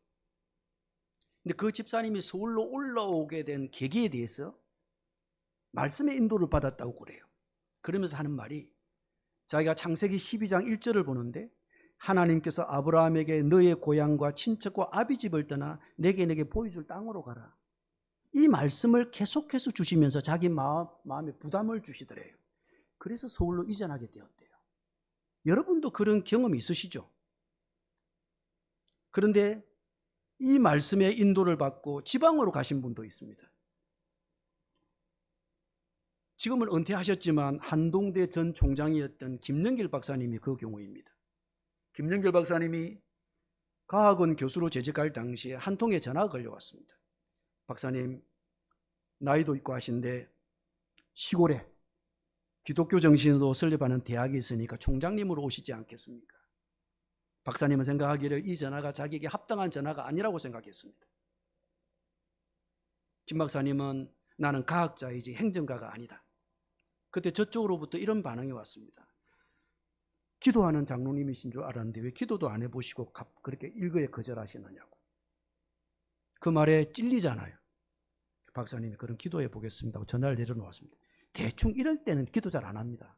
근데 그 집사님이 서울로 올라오게 된 계기에 대해서 말씀의 인도를 받았다고 그래요. 그러면서 하는 말이, 자기가 창세기 12장 1절을 보는데 하나님께서 아브라함에게 너의 고향과 친척과 아비집을 떠나 내게 보여줄 땅으로 가라, 이 말씀을 계속해서 주시면서 자기 마음에 부담을 주시더래요. 그래서 서울로 이전하게 되었대요. 여러분도 그런 경험이 있으시죠? 그런데 이 말씀의 인도를 받고 지방으로 가신 분도 있습니다. 지금은 은퇴하셨지만 한동대 전 총장이었던 김영길 박사님이 그 경우입니다. 김영길 박사님이 과학원 교수로 재직할 당시에 한 통의 전화가 걸려왔습니다. 박사님, 나이도 있고 하신데 시골에 기독교 정신으로 설립하는 대학이 있으니까 총장님으로 오시지 않겠습니까? 박사님은 생각하기를 이 전화가 자기에게 합당한 전화가 아니라고 생각했습니다. 김 박사님은 나는 과학자이지 행정가가 아니다. 그때 저쪽으로부터 이런 반응이 왔습니다. 기도하는 장로님이신 줄 알았는데 왜 기도도 안 해보시고 그렇게 일거에 거절하시느냐고. 그 말에 찔리잖아요. 박사님이 그럼 기도해 보겠습니다 하고 전화를 내려놓았습니다. 대충 이럴 때는 기도 잘 안 합니다.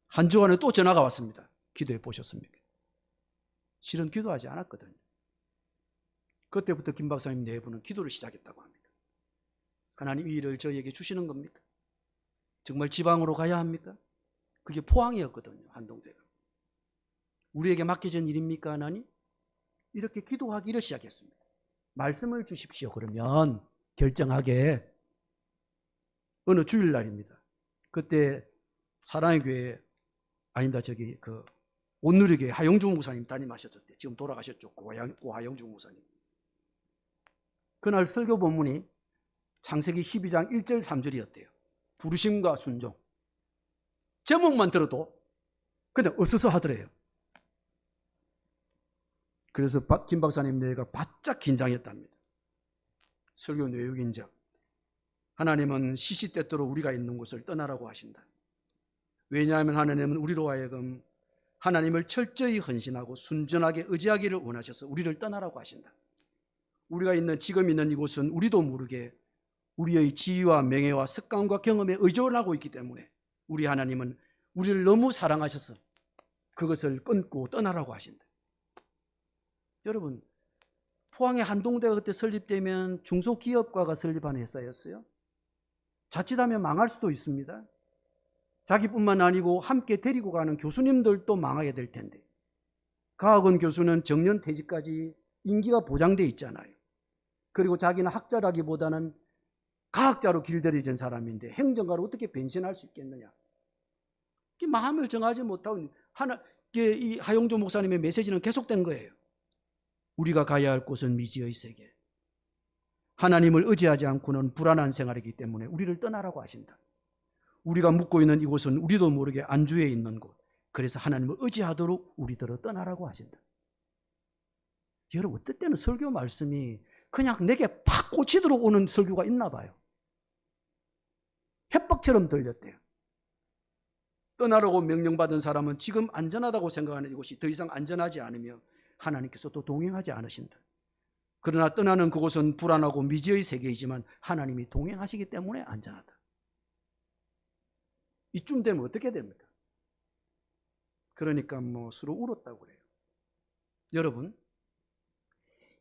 한 주 안에 또 전화가 왔습니다. 기도해 보셨습니까? 실은 기도하지 않았거든요. 그때부터 김 박사님 내부는 기도를 시작했다고 합니다. 하나님, 이 일을 저희에게 주시는 겁니까? 정말 지방으로 가야 합니까? 그게 포항이었거든요. 한동대가. 우리에게 맡겨진 일입니까 하나님? 이렇게 기도하기를 시작했습니다. 말씀을 주십시오. 그러면 결정하게. 어느 주일날입니다. 그때 사랑의 교회, 아닙니다, 온누리교회 하영중 목사님 담임하셨을 때, 지금 돌아가셨죠. 고하영중 목사님. 그날 설교 본문이 창세기 12장 1절 3절이었대요. 부르심과 순종. 제목만 들어도 그냥 어서서 하더래요. 그래서 김 박사님 내가 바짝 긴장했답니다. 설교 내용인즉 하나님은 시시때때로 우리가 있는 곳을 떠나라고 하신다. 왜냐하면 하나님은 우리로 하여금 하나님을 철저히 헌신하고 순전하게 의지하기를 원하셔서 우리를 떠나라고 하신다. 우리가 지금 있는 이곳은 우리도 모르게 우리의 지위와 명예와 습관과 경험에 의존하고 있기 때문에 우리 하나님은 우리를 너무 사랑하셔서 그것을 끊고 떠나라고 하신다. 여러분, 포항의 한동대가 그때 설립되면 중소기업가가 설립한 회사였어요. 자칫하면 망할 수도 있습니다. 자기뿐만 아니고 함께 데리고 가는 교수님들도 망하게 될 텐데, 과학원 교수는 정년 퇴직까지 임기가 보장되어 있잖아요. 그리고 자기는 학자라기보다는 과학자로 길들여진 사람인데 행정가로 어떻게 변신할 수 있겠느냐. 마음을 정하지 못하고 이 하용조 목사님의 메시지는 계속된 거예요. 우리가 가야 할 곳은 미지의 세계. 하나님을 의지하지 않고는 불안한 생활이기 때문에 우리를 떠나라고 하신다. 우리가 묵고 있는 이곳은 우리도 모르게 안주해 있는 곳. 그래서 하나님을 의지하도록 우리들을 떠나라고 하신다. 여러분, 어떨 때는 설교 말씀이 그냥 내게 팍 꽂히도록 오는 설교가 있나 봐요. 협박처럼 들렸대요. 떠나라고 명령받은 사람은 지금 안전하다고 생각하는 이곳이 더 이상 안전하지 않으며 하나님께서 또 동행하지 않으신다. 그러나 떠나는 그곳은 불안하고 미지의 세계이지만 하나님이 동행하시기 때문에 안전하다. 이쯤 되면 어떻게 됩니까? 그러니까 서로 울었다고 그래요.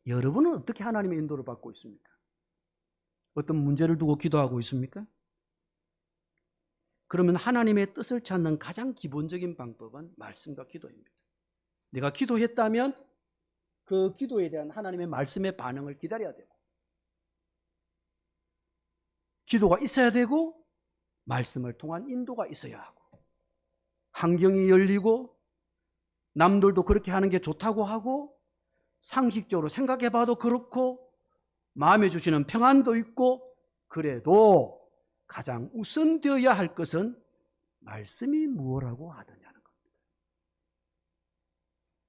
여러분은 어떻게 하나님의 인도를 받고 있습니까? 어떤 문제를 두고 기도하고 있습니까? 그러면 하나님의 뜻을 찾는 가장 기본적인 방법은 말씀과 기도입니다. 내가 기도했다면 그 기도에 대한 하나님의 말씀의 반응을 기다려야 되고, 기도가 있어야 되고 말씀을 통한 인도가 있어야 하고, 환경이 열리고 남들도 그렇게 하는 게 좋다고 하고 상식적으로 생각해 봐도 그렇고 마음에 주시는 평안도 있고, 그래도 가장 우선되어야 할 것은 말씀이 무엇라고 하느냐는 겁니다.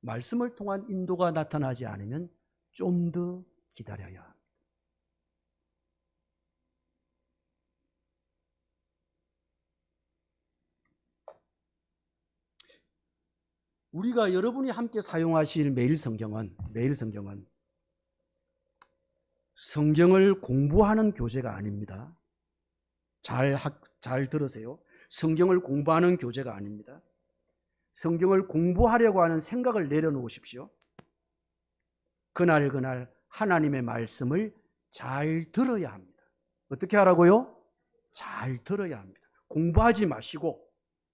말씀을 통한 인도가 나타나지 않으면 좀 더 기다려야 합니다. 우리가 여러분이 함께 사용하실 매일 성경은 성경을 공부하는 교재가 아닙니다. 잘 들으세요. 성경을 공부하는 교재가 아닙니다. 성경을 공부하려고 하는 생각을 내려놓으십시오. 그날 하나님의 말씀을 잘 들어야 합니다. 어떻게 하라고요? 잘 들어야 합니다. 공부하지 마시고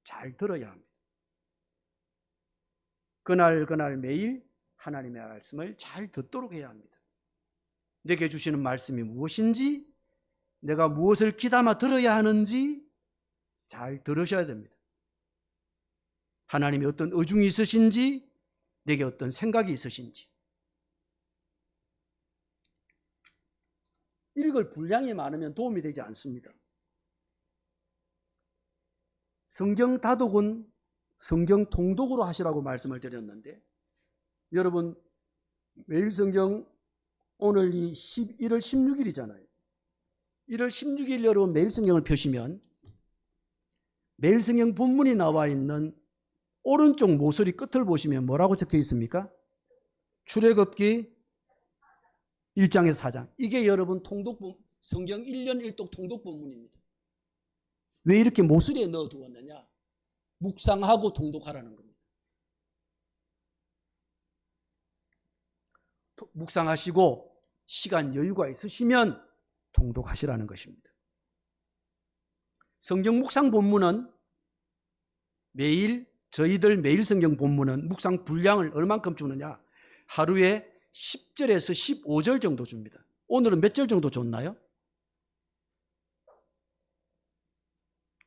잘 들어야 합니다. 그날 매일 하나님의 말씀을 잘 듣도록 해야 합니다. 내게 주시는 말씀이 무엇인지, 내가 무엇을 귀담아 들어야 하는지 잘 들으셔야 됩니다. 하나님이 어떤 의중이 있으신지, 내게 어떤 생각이 있으신지. 읽을 분량이 많으면 도움이 되지 않습니다. 성경 다독은 성경 통독으로 하시라고 말씀을 드렸는데, 여러분 매일 성경 오늘이 1월 16일이잖아요. 1월 16일 여러분 매일 성경을 펴시면 매일 성경 본문이 나와 있는 오른쪽 모서리 끝을 보시면 뭐라고 적혀 있습니까? 출애굽기 1장에서 4장. 이게 여러분 성경 1년 1독 통독 본문입니다. 왜 이렇게 모서리에 넣어두었느냐? 묵상하고 통독하라는 겁니다. 묵상하시고 시간 여유가 있으시면 통독하시라는 것입니다. 성경 묵상 본문은 저희들 매일 성경 본문은 묵상 분량을 얼만큼 주느냐? 하루에 10절에서 15절 정도 줍니다. 오늘은 몇 절 정도 줬나요?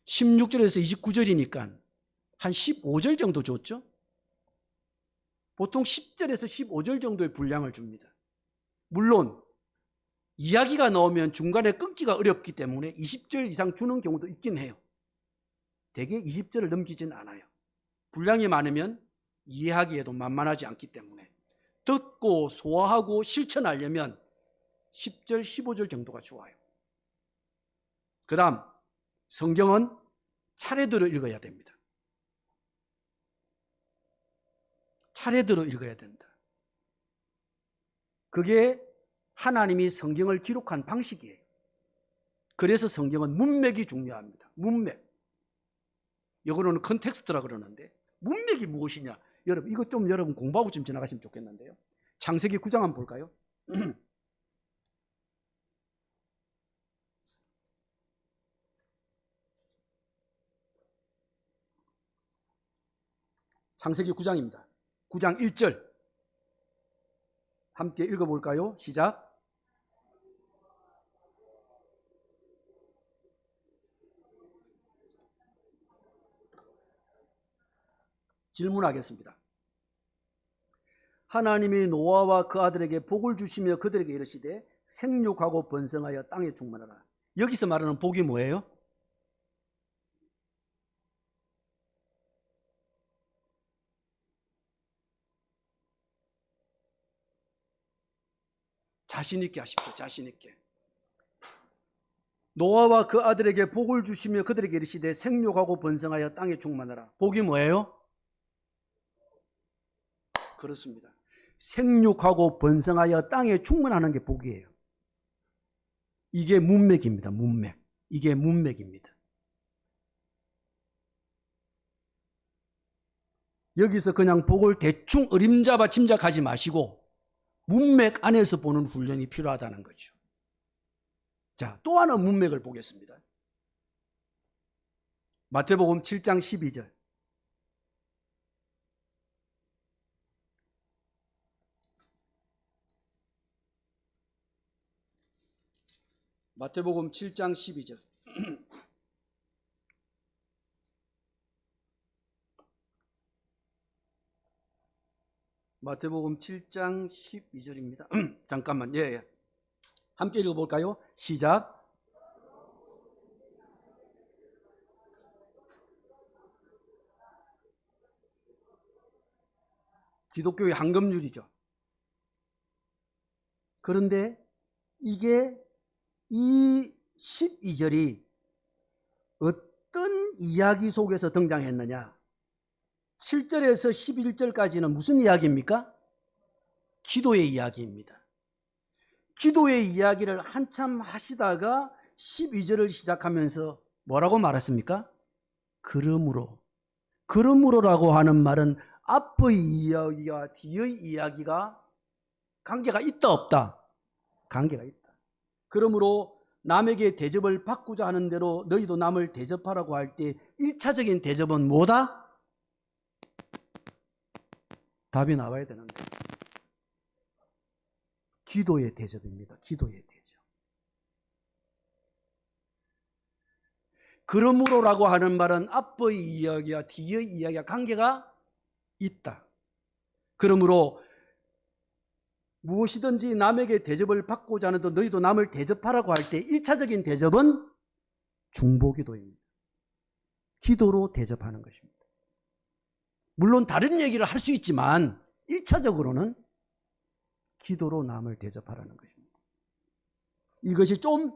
16절에서 29절이니까 한 15절 정도 줬죠? 보통 10절에서 15절 정도의 분량을 줍니다. 물론 이야기가 나오면 중간에 끊기가 어렵기 때문에 20절 이상 주는 경우도 있긴 해요. 대개 20절을 넘기진 않아요. 분량이 많으면 이해하기에도 만만하지 않기 때문에 듣고 소화하고 실천하려면 10절, 15절 정도가 좋아요. 그 다음 성경은 차례대로 읽어야 됩니다. 차례대로 읽어야 된다. 그게 하나님이 성경을 기록한 방식이에요. 그래서 성경은 문맥이 중요합니다. 문맥. 이거는 컨텍스트라 그러는데 문맥이 무엇이냐? 여러분 이거 좀 여러분 공부하고 좀 지나가시면 좋겠는데요. 창세기 9장 한번 볼까요? 창세기 9장입니다. 9장 1절 함께 읽어볼까요? 시작. 질문하겠습니다. 하나님이 노아와 그 아들에게 복을 주시며 그들에게 이르시되 생육하고 번성하여 땅에 충만하라. 여기서 말하는 복이 뭐예요? 자신 있게 하십시오. 자신 있게. 노아와 그 아들에게 복을 주시며 그들에게 이르시되 생육하고 번성하여 땅에 충만하라. 복이 뭐예요? 그렇습니다. 생육하고 번성하여 땅에 충만하는 게 복이에요. 이게 문맥입니다. 문맥. 이게 문맥입니다. 여기서 그냥 복을 대충 어림잡아 짐작하지 마시고 문맥 안에서 보는 훈련이 필요하다는 거죠. 자, 또 하나 문맥을 보겠습니다. 마태복음 7장 12절. 마태복음 7장 12절. 마태복음 7장 12절입니다. 잠깐만, 예. 함께 읽어볼까요? 시작. 기독교의 황금률이죠. 그런데 이게 이 12절이 어떤 이야기 속에서 등장했느냐? 7절에서 11절까지는 무슨 이야기입니까? 기도의 이야기입니다. 기도의 이야기를 한참 하시다가 12절을 시작하면서 뭐라고 말했습니까? 그러므로라고 하는 말은 앞의 이야기와 뒤의 이야기가 관계가 있다 없다? 관계가 있다. 그러므로 남에게 대접을 받고자 하는 대로 너희도 남을 대접하라고 할 때 1차적인 대접은 뭐다? 답이 나와야 되는데 기도의 대접입니다. 기도의 대접. 그러므로라고 하는 말은 앞의 이야기와 뒤의 이야기와 관계가 있다. 그러므로 무엇이든지 남에게 대접을 받고자 하는 대로 너희도 남을 대접하라고 할 때 1차적인 대접은 중보기도입니다. 기도로 대접하는 것입니다. 물론 다른 얘기를 할 수 있지만 1차적으로는 기도로 남을 대접하라는 것입니다. 이것이 좀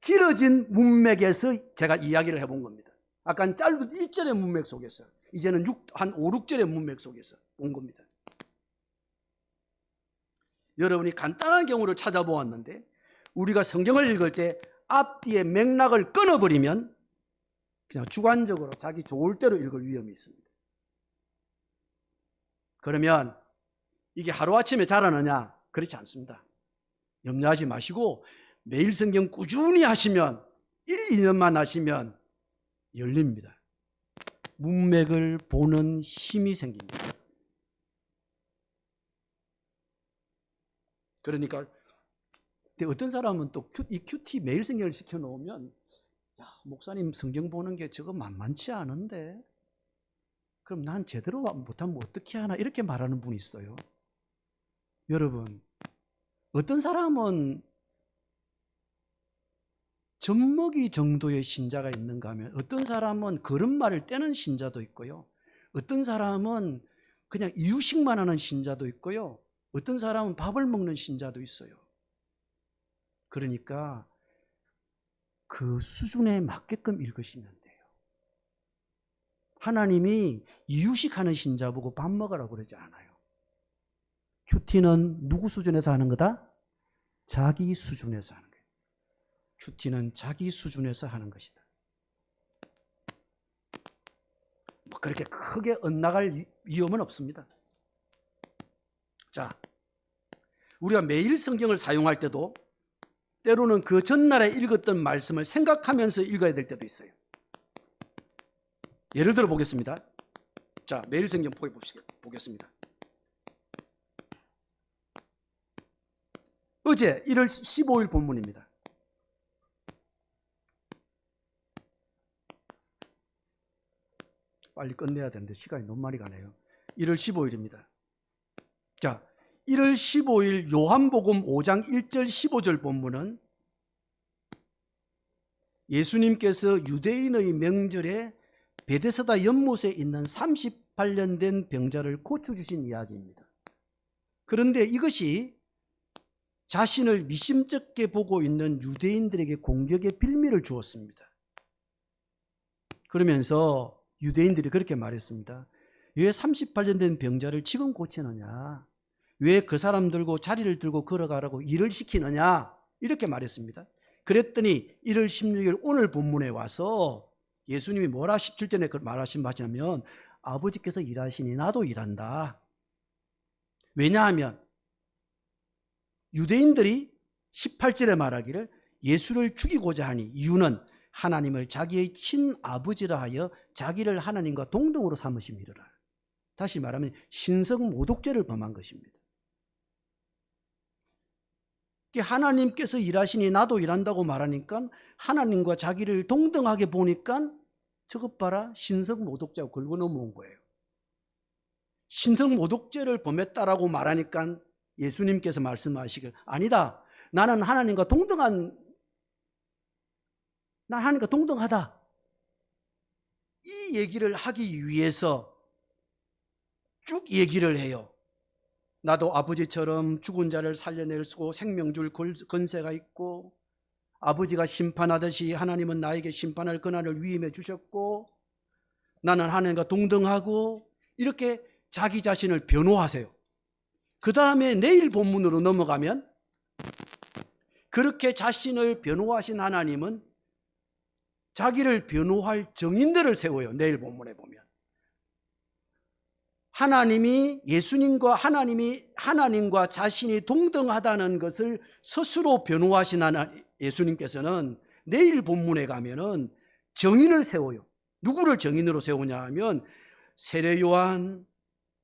길어진 문맥에서 제가 이야기를 해본 겁니다. 아까 짧은 1절의 문맥 속에서 이제는 한 5, 6절의 문맥 속에서 온 겁니다. 여러분이 간단한 경우를 찾아보았는데 우리가 성경을 읽을 때 앞뒤의 맥락을 끊어버리면 그냥 주관적으로 자기 좋을 대로 읽을 위험이 있습니다. 그러면 이게 하루아침에 자라느냐? 그렇지 않습니다. 염려하지 마시고 매일 성경 꾸준히 하시면 1, 2년만 하시면 열립니다. 문맥을 보는 힘이 생깁니다. 그러니까 어떤 사람은 또 이 큐티 매일 성경을 시켜놓으면 야, 목사님 성경 보는 게 저거 만만치 않은데 그럼 난 제대로 못하면 어떻게 하나 이렇게 말하는 분이 있어요. 여러분, 어떤 사람은 젖먹이 정도의 신자가 있는가 하면 어떤 사람은 걸음마를 떼는 신자도 있고요. 어떤 사람은 그냥 이유식만 하는 신자도 있고요. 어떤 사람은 밥을 먹는 신자도 있어요. 그러니까 그 수준에 맞게끔 읽으시면 돼요. 하나님이 이유식하는 신자 보고 밥 먹으라고 그러지 않아요. 큐티는 누구 수준에서 하는 거다? 자기 수준에서 하는 거예요. 큐티는 자기 수준에서 하는 것이다. 뭐 그렇게 크게 엇나갈 위험은 없습니다. 자, 우리가 매일 성경을 사용할 때도 때로는 그 전날에 읽었던 말씀을 생각하면서 읽어야 될 때도 있어요. 예를 들어 보겠습니다. 자, 매일 성경 보겠습니다. 어제 1월 15일 본문입니다. 빨리 끝내야 되는데 시간이 너무 많이 가네요. 1월 15일입니다. 자, 1월 15일 요한복음 5장 1절 15절 본문은 예수님께서 유대인의 명절에 베데스다 연못에 있는 38년 된 병자를 고쳐주신 이야기입니다. 그런데 이것이 자신을 미심쩍게 보고 있는 유대인들에게 공격의 빌미를 주었습니다. 그러면서 유대인들이 그렇게 말했습니다. 왜 38년 된 병자를 지금 고치느냐? 왜 그 사람 들고 자리를 들고 걸어가라고 일을 시키느냐? 이렇게 말했습니다. 그랬더니 1월 16일 오늘 본문에 와서 예수님이 뭐라 17절에 말하신 바냐면 아버지께서 일하시니 나도 일한다. 왜냐하면 유대인들이 18절에 말하기를 예수를 죽이고자 하니 이유는 하나님을 자기의 친아버지라 하여 자기를 하나님과 동등으로 삼으심이라. 다시 말하면 신성모독죄를 범한 것입니다. 하나님께서 일하시니 나도 일한다고 말하니까 하나님과 자기를 동등하게 보니까 저것 봐라 신성모독죄하고 긁어 넘어온 거예요. 신성모독죄를 범했다라고 말하니까 예수님께서 말씀하시길 아니다. 나는 하나님과 동등하다. 이 얘기를 하기 위해서 쭉 얘기를 해요. 나도 아버지처럼 죽은 자를 살려낼 수 생명 줄 권세가 있고, 아버지가 심판하듯이 하나님은 나에게 심판할 권한을 위임해 주셨고, 나는 하나님과 동등하고, 이렇게 자기 자신을 변호하세요. 그 다음에 내일 본문으로 넘어가면 그렇게 자신을 변호하신 하나님은 자기를 변호할 증인들을 세워요. 내일 본문에 보면 하나님이 하나님과 자신이 동등하다는 것을 스스로 변호하신 예수님께서는 내일 본문에 가면은 증인을 세워요. 누구를 증인으로 세우냐 하면 세례 요한,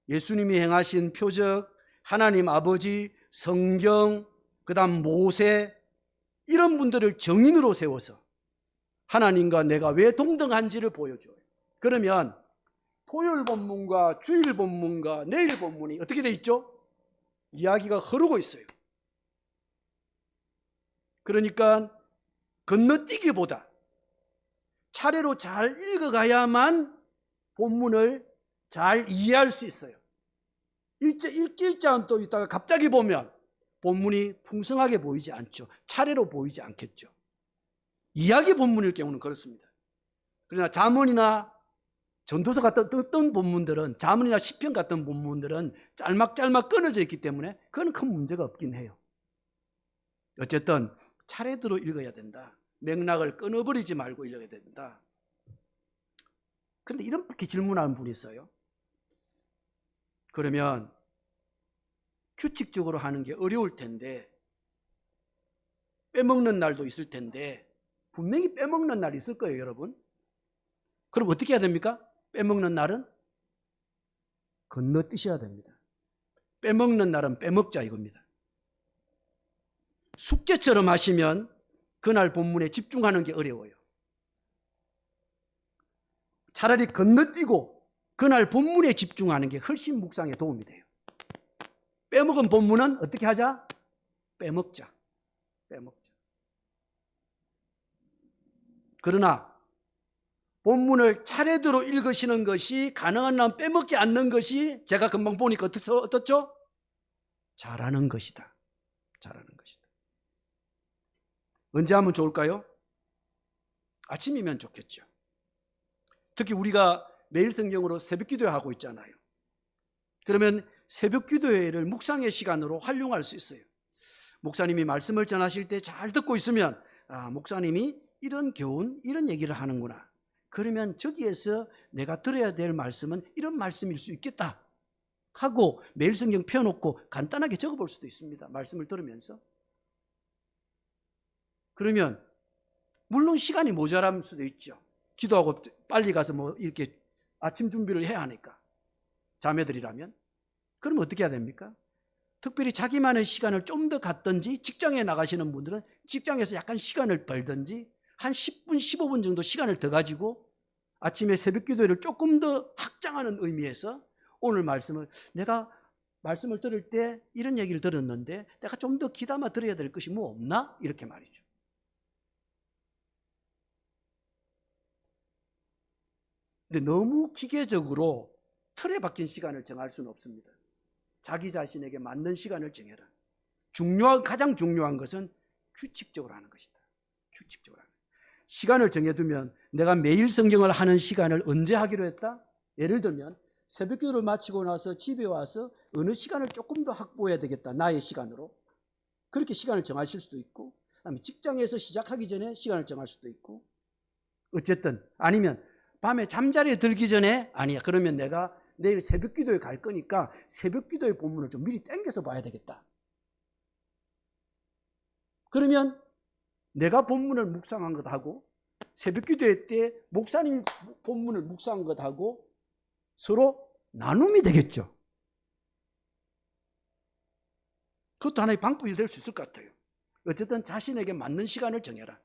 예수님이 행하신 표적, 하나님 아버지, 성경, 그다음 모세, 이런 분들을 증인으로 세워서 하나님과 내가 왜 동등한지를 보여줘요. 그러면 토요일 본문과 주일 본문과 내일 본문이 어떻게 돼 있죠? 이야기가 흐르고 있어요. 그러니까 건너뛰기보다 차례로 잘 읽어가야만 본문을 잘 이해할 수 있어요. 읽지 않고 있다가 갑자기 보면 본문이 풍성하게 보이지 않죠. 차례로 보이지 않겠죠. 이야기 본문일 경우는 그렇습니다. 그러나 잠언이나 전도서 같은 어떤 본문들은, 잠언이나 시편 같은 본문들은 짤막짤막 끊어져 있기 때문에 그건 큰 문제가 없긴 해요. 어쨌든 차례대로 읽어야 된다. 맥락을 끊어버리지 말고 읽어야 된다. 그런데 이렇게 질문하는 분이 있어요. 그러면 규칙적으로 하는 게 어려울 텐데, 빼먹는 날도 있을 텐데, 분명히 빼먹는 날이 있을 거예요, 여러분. 그럼 어떻게 해야 됩니까? 빼먹는 날은 건너뛰셔야 됩니다. 빼먹는 날은 빼먹자 이겁니다. 숙제처럼 하시면 그날 본문에 집중하는 게 어려워요. 차라리 건너뛰고 그날 본문에 집중하는 게 훨씬 묵상에 도움이 돼요. 빼먹은 본문은 어떻게 하자? 빼먹자. 그러나 본문을 차례대로 읽으시는 것이 가능한 한 빼먹지 않는 것이 제가 금방 보니까 어떻죠? 잘하는 것이다. 언제 하면 좋을까요? 아침이면 좋겠죠. 특히 우리가 매일 성경으로 새벽 기도하고 있잖아요. 그러면 새벽 기도회를 묵상의 시간으로 활용할 수 있어요. 목사님이 말씀을 전하실 때 잘 듣고 있으면 목사님이 이런 교훈, 이런 얘기를 하는구나. 그러면 저기에서 내가 들어야 될 말씀은 이런 말씀일 수 있겠다 하고 매일 성경 펴놓고 간단하게 적어볼 수도 있습니다. 말씀을 들으면서. 그러면 물론 시간이 모자랄 수도 있죠. 기도하고 빨리 가서 이렇게 아침 준비를 해야 하니까, 자매들이라면. 그럼 어떻게 해야 됩니까? 특별히 자기만의 시간을 좀 더 갖든지, 직장에 나가시는 분들은 직장에서 약간 시간을 벌든지 한 10분, 15분 정도 시간을 더 가지고 아침에 새벽 기도를 조금 더 확장하는 의미에서 오늘 말씀을, 내가 말씀을 들을 때 이런 얘기를 들었는데 내가 좀 더 귀담아 들어야 될 것이 뭐 없나? 이렇게 말이죠. 근데 너무 기계적으로 틀에 박힌 시간을 정할 수는 없습니다. 자기 자신에게 맞는 시간을 정해라. 가장 중요한 것은 규칙적으로 하는 것이다. 규칙적으로 하는 것이다. 시간을 정해두면 내가 매일 성경을 하는 시간을 언제 하기로 했다? 예를 들면 새벽 기도를 마치고 나서 집에 와서 어느 시간을 조금 더 확보해야 되겠다. 나의 시간으로. 그렇게 시간을 정하실 수도 있고, 그다음에 직장에서 시작하기 전에 시간을 정할 수도 있고, 어쨌든 아니면 밤에 잠자리에 들기 전에, 아니야 그러면 내가 내일 새벽 기도에 갈 거니까 새벽 기도의 본문을 좀 미리 땡겨서 봐야 되겠다. 그러면 내가 본문을 묵상한 것하고 새벽 기도회 때 목사님이 본문을 묵상한 것하고 서로 나눔이 되겠죠. 그것도 하나의 방법이 될 수 있을 것 같아요. 어쨌든 자신에게 맞는 시간을 정해라.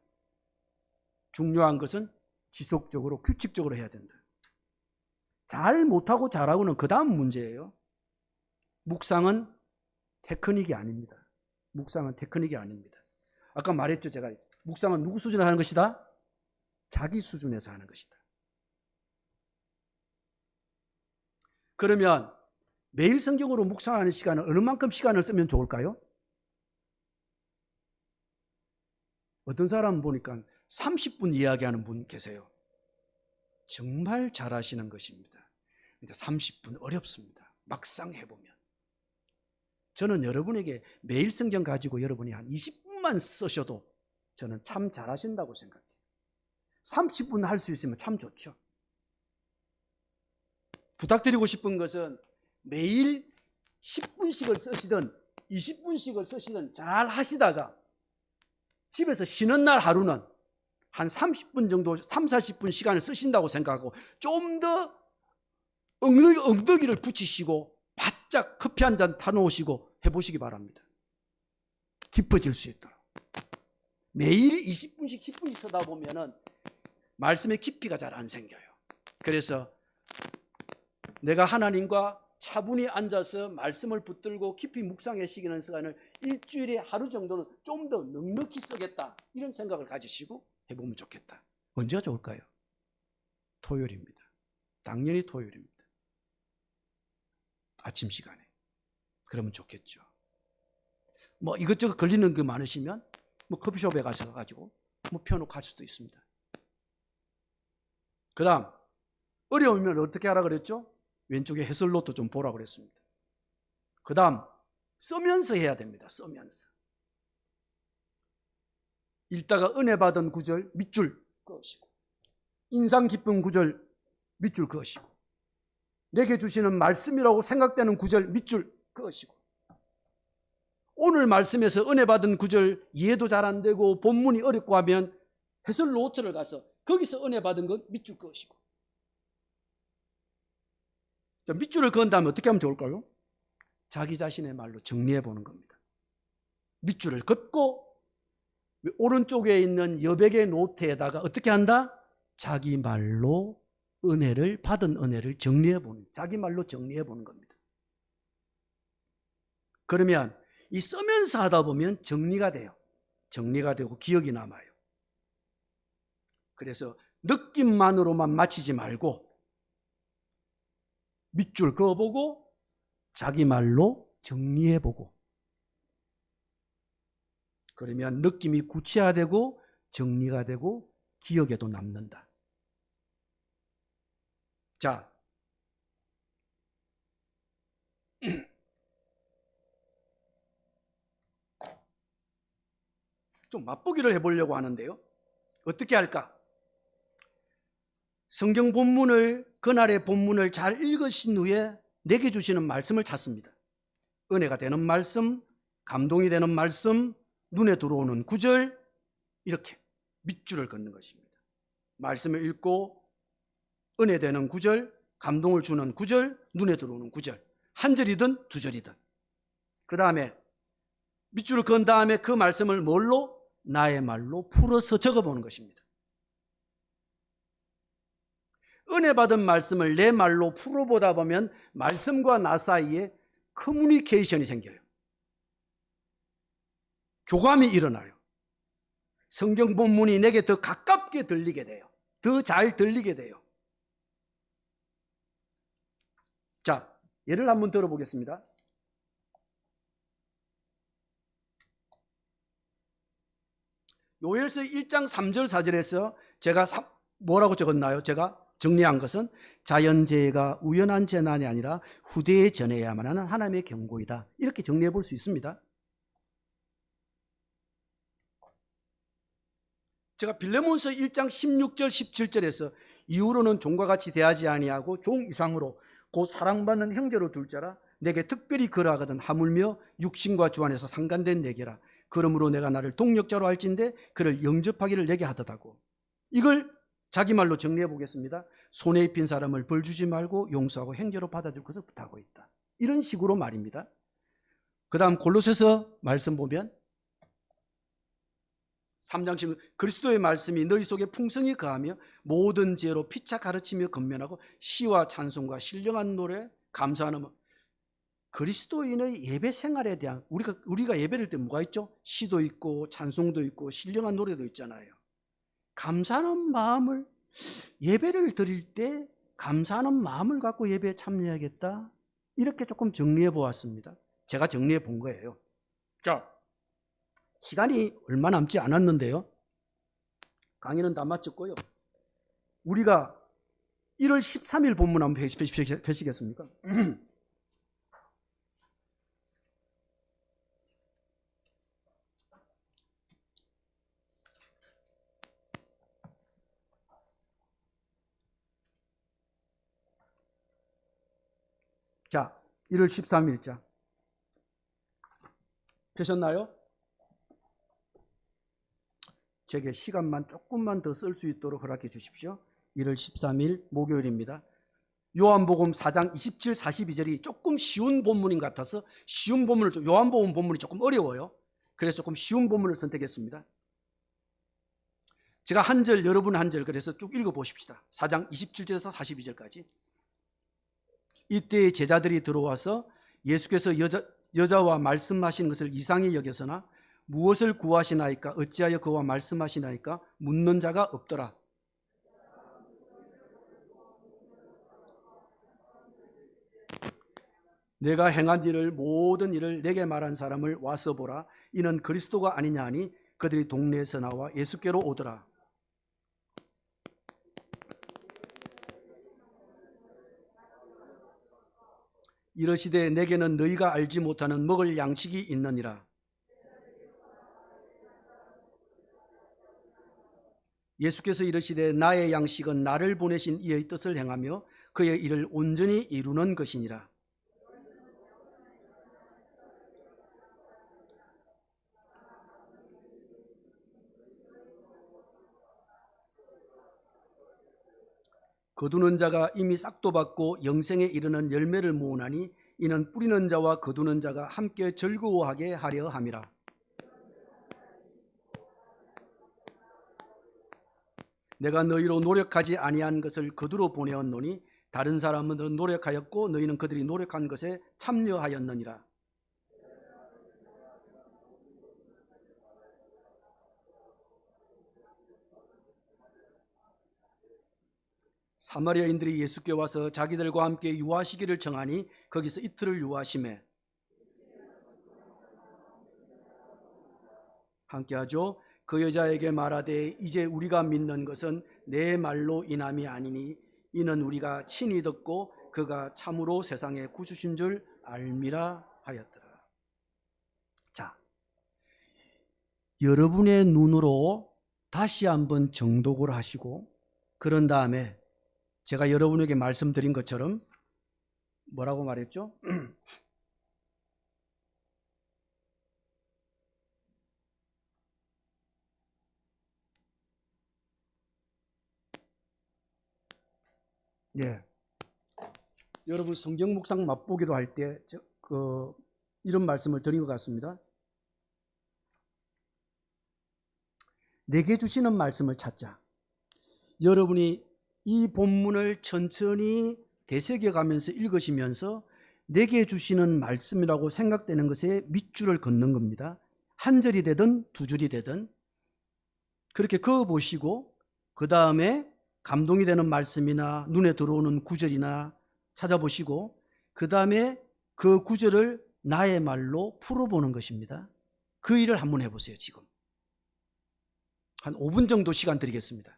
중요한 것은 지속적으로, 규칙적으로 해야 된다. 잘 못하고 잘하고는 그 다음 문제예요. 묵상은 테크닉이 아닙니다. 묵상은 테크닉이 아닙니다. 아까 말했죠. 제가 묵상은 누구 수준에서 하는 것이다? 자기 수준에서 하는 것이다. 그러면 매일 성경으로 묵상하는 시간은 어느 만큼 시간을 쓰면 좋을까요? 어떤 사람 보니까 30분 이야기하는 분 계세요. 정말 잘하시는 것입니다. 근데 30분 어렵습니다. 막상 해보면. 저는 여러분에게 매일 성경 가지고 여러분이 한 20분만 쓰셔도 저는 참 잘하신다고 생각해요. 30분 할 수 있으면 참 좋죠. 부탁드리고 싶은 것은 매일 10분씩을 쓰시든 20분씩을 쓰시든 잘 하시다가 집에서 쉬는 날 하루는 한 30분 정도, 30-40분 시간을 쓰신다고 생각하고 좀 더 엉덩이를 붙이시고 바짝 커피 한 잔 타놓으시고 해보시기 바랍니다. 깊어질 수 있도록. 매일 20분씩 10분씩 쓰다 보면은 말씀의 깊이가 잘 안 생겨요. 그래서 내가 하나님과 차분히 앉아서 말씀을 붙들고 깊이 묵상해 시기는 시간을 일주일에 하루 정도는 좀 더 넉넉히 쓰겠다, 이런 생각을 가지시고 해보면 좋겠다. 언제가 좋을까요? 토요일입니다. 당연히 토요일입니다. 아침 시간에. 그러면 좋겠죠. 뭐 이것저것 걸리는 게 많으시면 뭐 커피숍에 가셔가지고 뭐 펴놓고 할 수도 있습니다. 그 다음 어려우면 어떻게 하라 그랬죠? 왼쪽에 해설노트 좀 보라 그랬습니다. 그 다음 써면서 해야 됩니다. 써면서. 읽다가 은혜 받은 구절 밑줄 그으시고, 인상 깊은 구절 밑줄 그으시고, 내게 주시는 말씀이라고 생각되는 구절 밑줄 그으시고, 오늘 말씀에서 은혜 받은 구절 이해도 잘 안 되고 본문이 어렵고 하면 해설 노트를 가서 거기서 은혜 받은 것 밑줄 그으시고. 자, 밑줄을 그은 다음에 어떻게 하면 좋을까요? 자기 자신의 말로 정리해 보는 겁니다. 밑줄을 긋고 오른쪽에 있는 여백의 노트에다가 어떻게 한다? 자기 말로 은혜를 받은 은혜를 정리해 보는, 자기 말로 정리해 보는 겁니다. 그러면 이 쓰면서 하다 보면 정리가 돼요. 정리가 되고 기억이 남아요. 그래서 느낌만으로만 마치지 말고 밑줄 그어보고 자기 말로 정리해보고, 그러면 느낌이 구체화되고 정리가 되고 기억에도 남는다. 자, 좀 맛보기를 해보려고 하는데요. 어떻게 할까? 성경 본문을, 그날의 본문을 잘 읽으신 후에 내게 주시는 말씀을 찾습니다. 은혜가 되는 말씀, 감동이 되는 말씀, 눈에 들어오는 구절, 이렇게 밑줄을 긋는 것입니다. 말씀을 읽고 은혜 되는 구절, 감동을 주는 구절, 눈에 들어오는 구절, 한 절이든 두 절이든. 그 다음에 밑줄을 그은 다음에 그 말씀을 뭘로? 나의 말로 풀어서 적어보는 것입니다. 은혜 받은 말씀을 내 말로 풀어보다 보면 말씀과 나 사이에 커뮤니케이션이 생겨요. 교감이 일어나요. 성경 본문이 내게 더 가깝게 들리게 돼요. 더 잘 들리게 돼요. 자, 예를 한번 들어보겠습니다. 요엘서 1장 3절 4절에서 제가 뭐라고 적었나요? 제가 정리한 것은 자연재해가 우연한 재난이 아니라 후대에 전해야만 하는 하나님의 경고이다. 이렇게 정리해 볼 수 있습니다. 제가 빌레몬서 1장 16절 17절에서 이후로는 종과 같이 대하지 아니하고 종 이상으로 곧 사랑받는 형제로 둘 자라 내게 특별히 그러하거든 하물며 육신과 주 안에서 상간된 내게라. 그러므로 내가 나를 동력자로 할진대 그를 영접하기를 내게 하듯하고. 이걸 자기 말로 정리해 보겠습니다. 손에 입힌 사람을 벌 주지 말고 용서하고 행제로 받아줄 것을 부탁하고 있다. 이런 식으로 말입니다. 그 다음 골로새서 말씀 보면 3장 10절 그리스도의 말씀이 너희 속에 풍성히 거하며 모든 지혜로 피차 가르치며 건면하고 시와 찬송과 신령한 노래 감사하는 마음. 그리스도인의 예배 생활에 대한 우리가 예배를 때 뭐가 있죠? 시도 있고 찬송도 있고 신령한 노래도 있잖아요. 감사하는 마음을 예배를 드릴 때 감사하는 마음을 갖고 예배에 참여해야겠다. 이렇게 조금 정리해 보았습니다. 제가 정리해 본 거예요. 자, 시간이 얼마 남지 않았는데요. 강의는 다 마쳤고요. 우리가 1월 13일 본문 한번 뵈시겠습니까? 자, 1월 13일자. 펴셨나요? 제게 시간만 조금만 더 쓸 수 있도록 허락해 주십시오. 1월 13일 목요일입니다. 요한복음 4장 27, 42절이 조금 쉬운 본문인 것 같아서 쉬운 본문을 요한복음 본문이 조금 어려워요. 그래서 조금 쉬운 본문을 선택했습니다. 제가 한 절, 여러분 한 절, 그래서 쭉 읽어 보십시다. 4장 27절에서 42절까지. 이때 제자들이 들어와서 예수께서 여자와 말씀하시는 것을 이상히 여겨서나 무엇을 구하시나이까 어찌하여 그와 말씀하시나이까 묻는 자가 없더라. 내가 행한 일을 모든 일을 내게 말한 사람을 와서 보라. 이는 그리스도가 아니냐 하니 그들이 동네에서 나와 예수께로 오더라. 이러시되 내게는 너희가 알지 못하는 먹을 양식이 있느니라. 예수께서 이르시되 나의 양식은 나를 보내신 이의 뜻을 행하며 그의 일을 온전히 이루는 것이니라. 거두는 자가 이미 싹도 받고 영생에 이르는 열매를 모으나니 이는 뿌리는 자와 거두는 자가 함께 즐거워하게 하려 함이라. 내가 너희로 노력하지 아니한 것을 거두러 보내었노니 다른 사람은 노력하였고 너희는 그들이 노력한 것에 참여하였느니라. 사마리아인들이 예수께 와서 자기들과 함께 유하시기를 청하니 거기서 이틀을 유하심에 함께하죠. 그 여자에게 말하되 이제 우리가 믿는 것은 내 말로 인함이 아니니 이는 우리가 친히 듣고 그가 참으로 세상에 구주신 줄 알미라 하였더라. 자, 여러분의 눈으로 다시 한번 정독을 하시고 그런 다음에 제가 여러분에게 말씀드린 것처럼 뭐라고 말했죠? 예. 여러분 성경 묵상 맛보기로 할 때 이런 말씀을 드린 것 같습니다. 내게 주시는 말씀을 찾자. 여러분이 이 본문을 천천히 되새겨가면서 읽으시면서 내게 주시는 말씀이라고 생각되는 것에 밑줄을 긋는 겁니다. 한 절이 되든 두 줄이 되든 그렇게 그어보시고 그 다음에 감동이 되는 말씀이나 눈에 들어오는 구절이나 찾아보시고 그 다음에 그 구절을 나의 말로 풀어보는 것입니다. 그 일을 한번 해보세요. 지금 한 5분 정도 시간 드리겠습니다.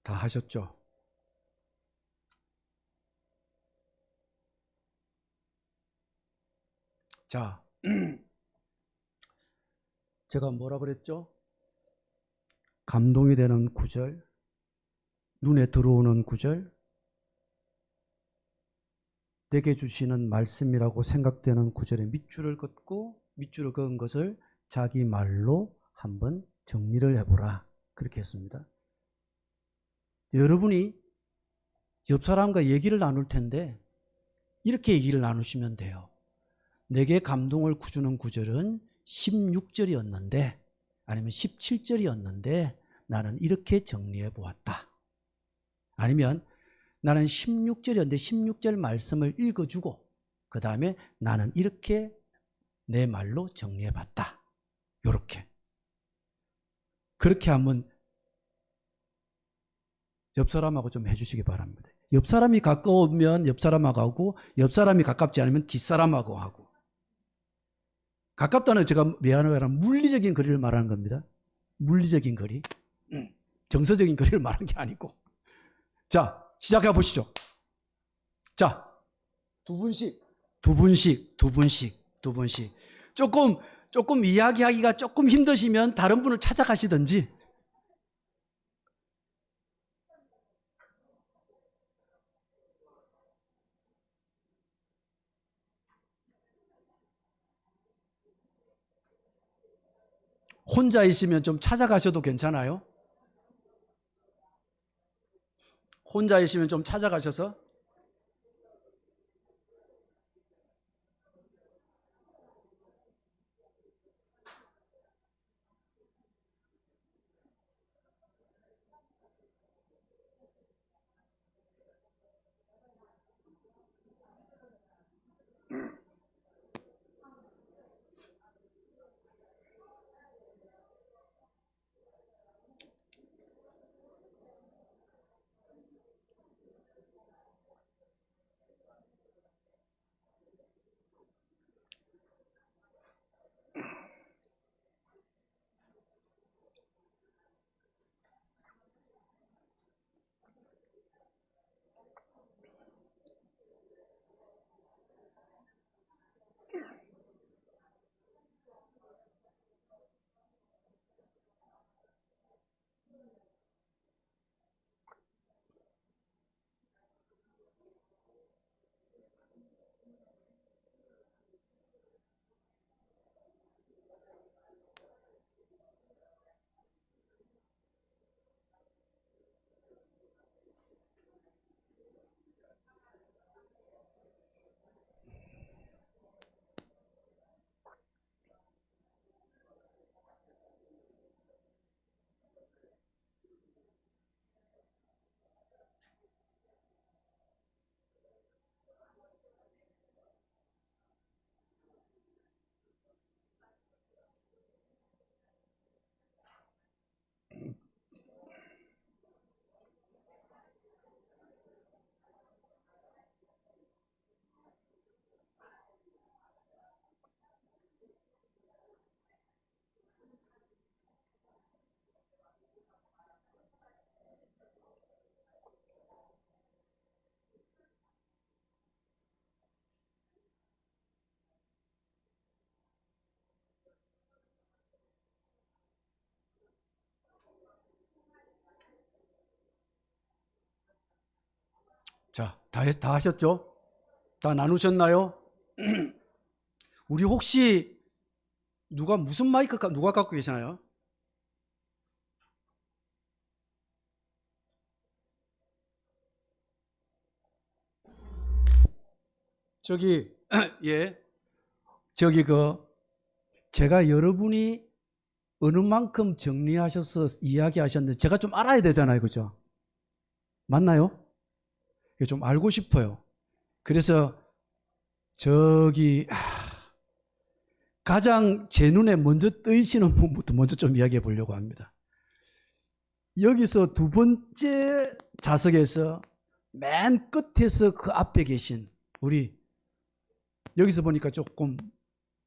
다 하셨죠? 자, 제가 뭐라 그랬죠? 감동이 되는 구절, 눈에 들어오는 구절, 내게 주시는 말씀이라고 생각되는 구절에 밑줄을 긋고 밑줄을 그은 것을 자기 말로 한번 정리를 해보라. 그렇게 했습니다. 여러분이 옆 사람과 얘기를 나눌 텐데 이렇게 얘기를 나누시면 돼요. 내게 감동을 주는 구절은 16절이었는데 아니면 17절이었는데 나는 이렇게 정리해 보았다. 아니면 나는 16절이었는데 16절 말씀을 읽어주고 그 다음에 나는 이렇게 내 말로 정리해 봤다. 이렇게. 그렇게 한번 옆 사람하고 좀 해주시기 바랍니다. 옆 사람이 가까우면 옆 사람하고 하고 옆 사람이 가깝지 않으면 뒷사람하고 하고. 가깝다는 제가 미안하게 물리적인 거리를 말하는 겁니다. 물리적인 거리. 정서적인 거리를 말하는 게 아니고. 자, 시작해 보시죠. 자, 두 분씩. 조금 이야기하기가 조금 힘드시면 다른 분을 찾아가시든지. 혼자이시면 좀 찾아가셔도 괜찮아요. 혼자이시면 좀 찾아가셔서. 자, 다 하셨죠? 다 나누셨나요? 우리 혹시 누가 무슨 마이크 누가 갖고 계시나요? 저기 예. 저기 제가 여러분이 어느 만큼 정리하셔서 이야기하셨는데 제가 좀 알아야 되잖아요. 그죠? 맞나요? 좀 알고 싶어요. 그래서 저기 가장 제 눈에 먼저 뜨이시는 분부터 먼저 좀 이야기해 보려고 합니다. 여기서 두 번째 좌석에서 맨 끝에서 그 앞에 계신 우리 여기서 보니까 조금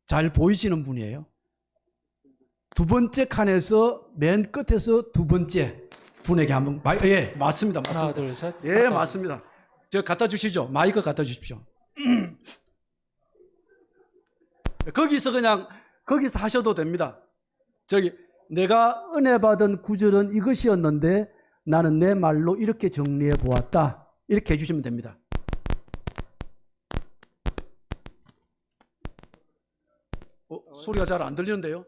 잘 보이시는 분이에요. 두 번째 칸에서 맨 끝에서 두 번째 분에게 한번 예, 맞습니다. 하나, 맞습니다. 둘, 셋. 예, 맞습니다. 저 갖다 주시죠. 마이크 갖다 주십시오. 거기서 그냥 거기서 하셔도 됩니다. 저기 내가 은혜 받은 구절은 이것이었는데 나는 내 말로 이렇게 정리해 보았다. 이렇게 해주시면 됩니다. 소리가 잘 안 들리는데요?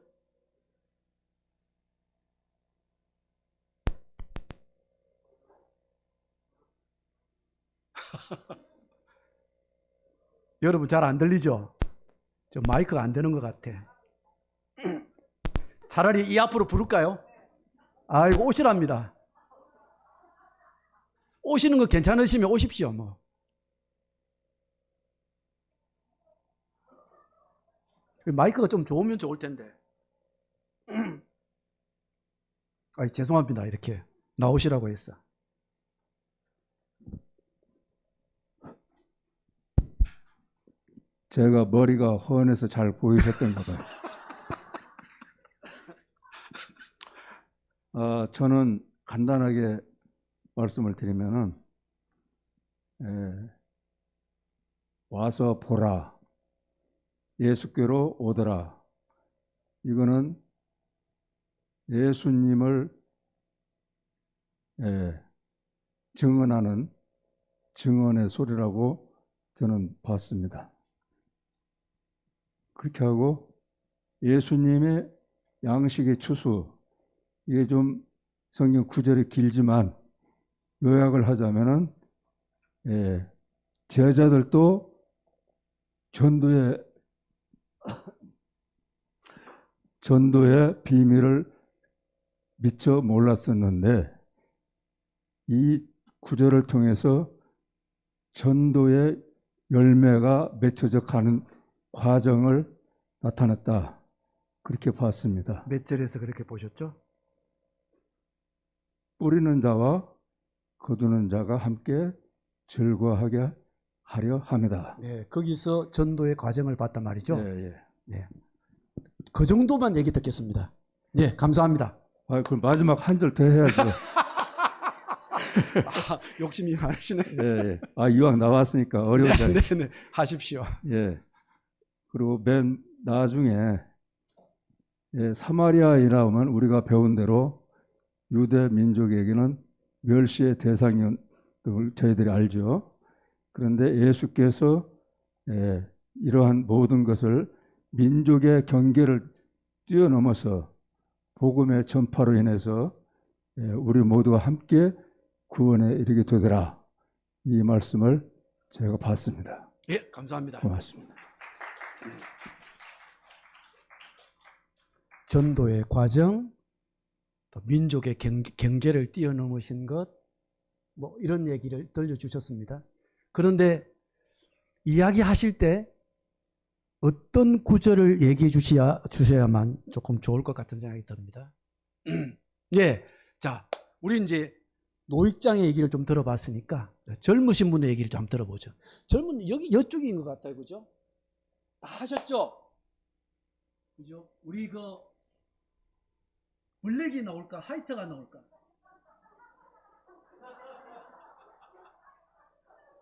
여러분 잘 안 들리죠? 저 마이크가 안 되는 것 같아. 차라리 이 앞으로 부를까요? 아이고 오시랍니다. 오시는 거 괜찮으시면 오십시오. 뭐. 마이크가 좀 좋으면 좋을 텐데. 아이, 죄송합니다. 이렇게 나오시라고 했어. 제가 머리가 훤해서 잘 보이셨던가 봐요. 저는 간단하게 말씀을 드리면은 와서 보라, 예수께로 오더라. 이거는 예수님을 증언하는 증언의 소리라고 저는 봤습니다. 그렇게 하고 예수님의 양식의 추수, 이게 좀 성경 구절이 길지만 요약을 하자면은 제자들도 전도의 비밀을 미처 몰랐었는데 이 구절을 통해서 전도의 열매가 맺혀져 가는 과정을 나타냈다. 그렇게 봤습니다. 몇 절에서 그렇게 보셨죠? 뿌리는 자와 거두는 자가 함께 즐거워하게 하려 합니다. 네, 거기서 전도의 과정을 봤단 말이죠. 예. 네. 그 정도만 얘기 듣겠습니다. 네, 감사합니다. 그럼 마지막 한 절 더 해야죠. 욕심이 많으시네. 예. 이왕 나왔으니까 어려운 자리. 네, 하십시오. 예. 그리고 맨 나중에 사마리아인이라면 우리가 배운 대로 유대 민족에게는 멸시의 대상인 걸 저희들이 알죠. 그런데 예수께서 이러한 모든 것을 민족의 경계를 뛰어넘어서 복음의 전파로 인해서 우리 모두가 함께 구원에 이르게 되더라. 이 말씀을 제가 봤습니다. 예, 감사합니다. 고맙습니다. 전도의 과정, 또 민족의 경계를 뛰어넘으신 것, 뭐 이런 얘기를 들려주셨습니다. 그런데 이야기하실 때 어떤 구절을 얘기해 주셔야만 조금 좋을 것 같은 생각이 듭니다. 예, 자, 우리 이제 노익장의 얘기를 좀 들어봤으니까 젊으신 분의 얘기를 좀 들어보죠. 젊은 이쪽인 것 같아요, 그죠? 다 하셨죠? 그죠? 우리 블랙이 나올까, 화이트가 나올까?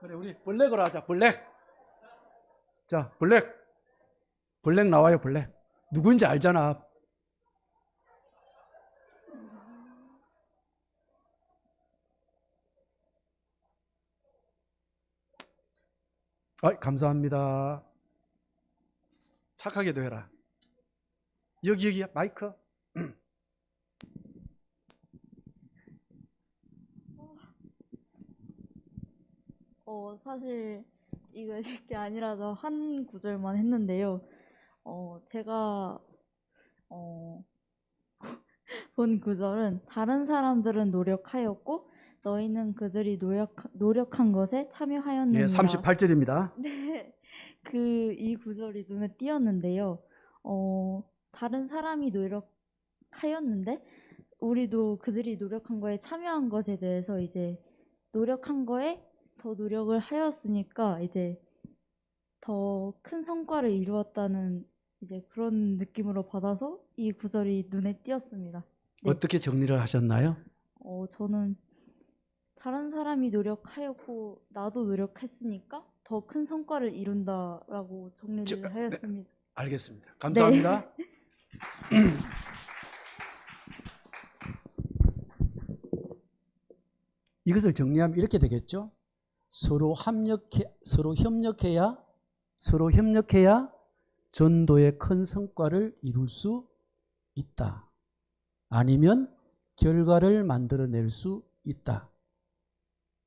그래, 우리 블랙으로 하자. 블랙. 자, 블랙. 블랙 나와요, 블랙. 누구인지 알잖아. 감사합니다. 착하게도 해라. 여기 마이크. 사실 이거 게 아니라서 한 구절만 했는데요. 제가 본 구절은 다른 사람들은 노력하였고 너희는 그들이 노력한 것에 참여하였느니라. 네, 38절입니다. 네, 이 구절이 눈에 띄었는데요. 다른 사람이 노력하였는데 우리도 그들이 노력한 거에 참여한 것에 대해서 이제 노력한 거에 더 노력을 하였으니까 이제 더 큰 성과를 이루었다는 이제 그런 느낌으로 받아서 이 구절이 눈에 띄었습니다. 네. 어떻게 정리를 하셨나요? 저는 다른 사람이 노력하였고 나도 노력했으니까 더 큰 성과를 이룬다라고 정리를 하였습니다. 알겠습니다. 감사합니다. 이것을 정리하면 이렇게 되겠죠. 서로 협력해야 전도의 큰 성과를 이룰 수 있다. 아니면 결과를 만들어낼 수 있다.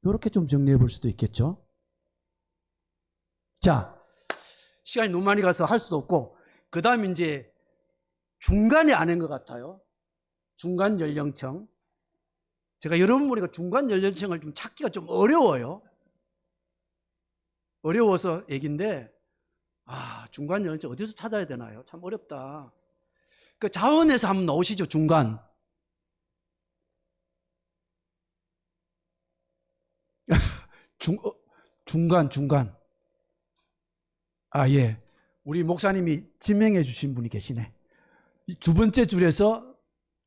이렇게 좀 정리해 볼 수도 있겠죠. 자, 시간이 너무 많이 가서 할 수도 없고, 그 다음 이제 중간에 아는 것 같아요. 중간 연령층. 제가 여러분 보니까 중간 연령층을 좀 찾기가 좀 어려워요. 어려워서 얘기인데, 중간 연령층 어디서 찾아야 되나요? 참 어렵다. 그 자원에서 한번 넣으시죠, 중간. 중간. 예. 우리 목사님이 지명해 주신 분이 계시네. 두 번째 줄에서,